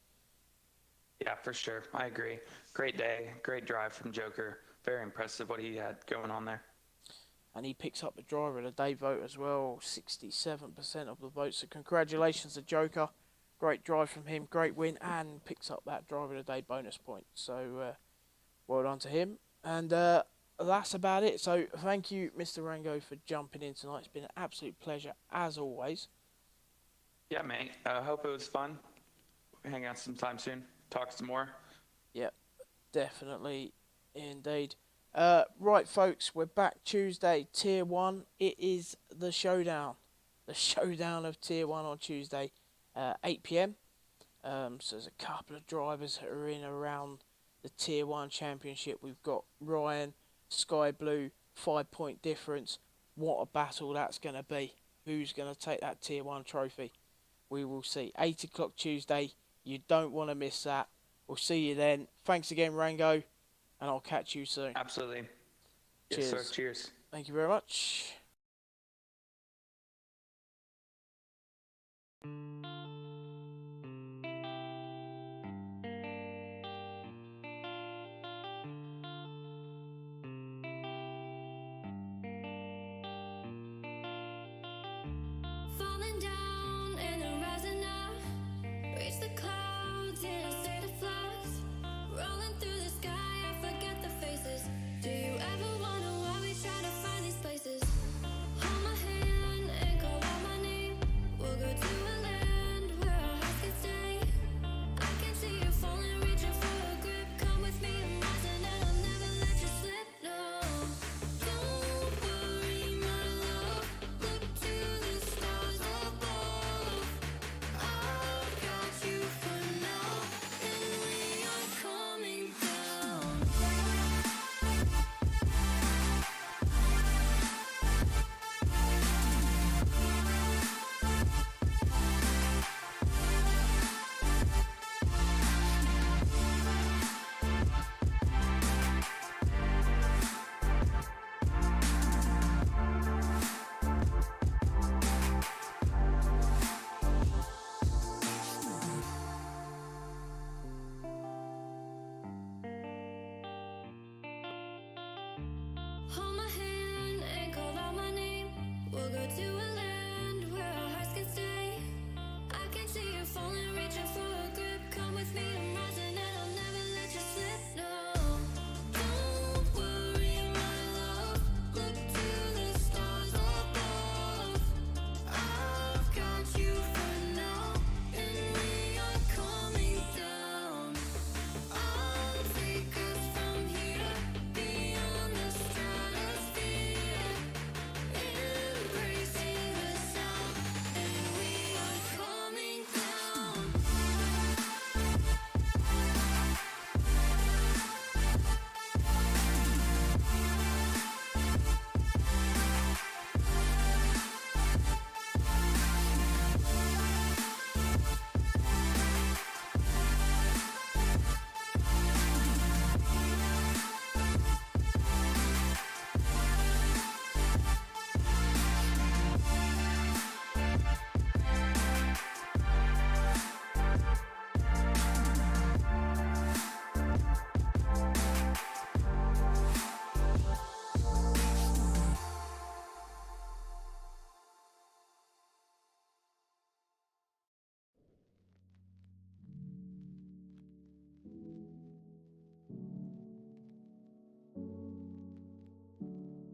Yeah, for sure. I agree. Great day. Great drive from Joker. Very impressive what he had going on there. and he picks up the Driver of the Day vote as well, 67% of the vote. So congratulations to Joker, great drive from him, great win, and picks up that Driver of the Day bonus point. So well done to him. And that's about it. So thank you, Mr. Rango, for jumping in tonight. It's been an absolute pleasure as always. Yeah, mate. I hope it was fun. Hang out sometime soon. Talk some more. Yep, definitely, indeed. Right, folks, we're back Tuesday, Tier 1. It is the showdown. The showdown of Tier 1 on Tuesday, 8 p.m. So there's a couple of drivers that are in around the Tier 1 Championship. We've got Ryan, Sky Blue, 5-point difference. What a battle that's going to be. Who's going to take that Tier 1 trophy? We will see. 8 o'clock Tuesday. You don't want to miss that. We'll see you then. Thanks again, Rango, and I'll catch you soon. Absolutely. Cheers. Yes, sir. Cheers. Thank you very much. Falling down.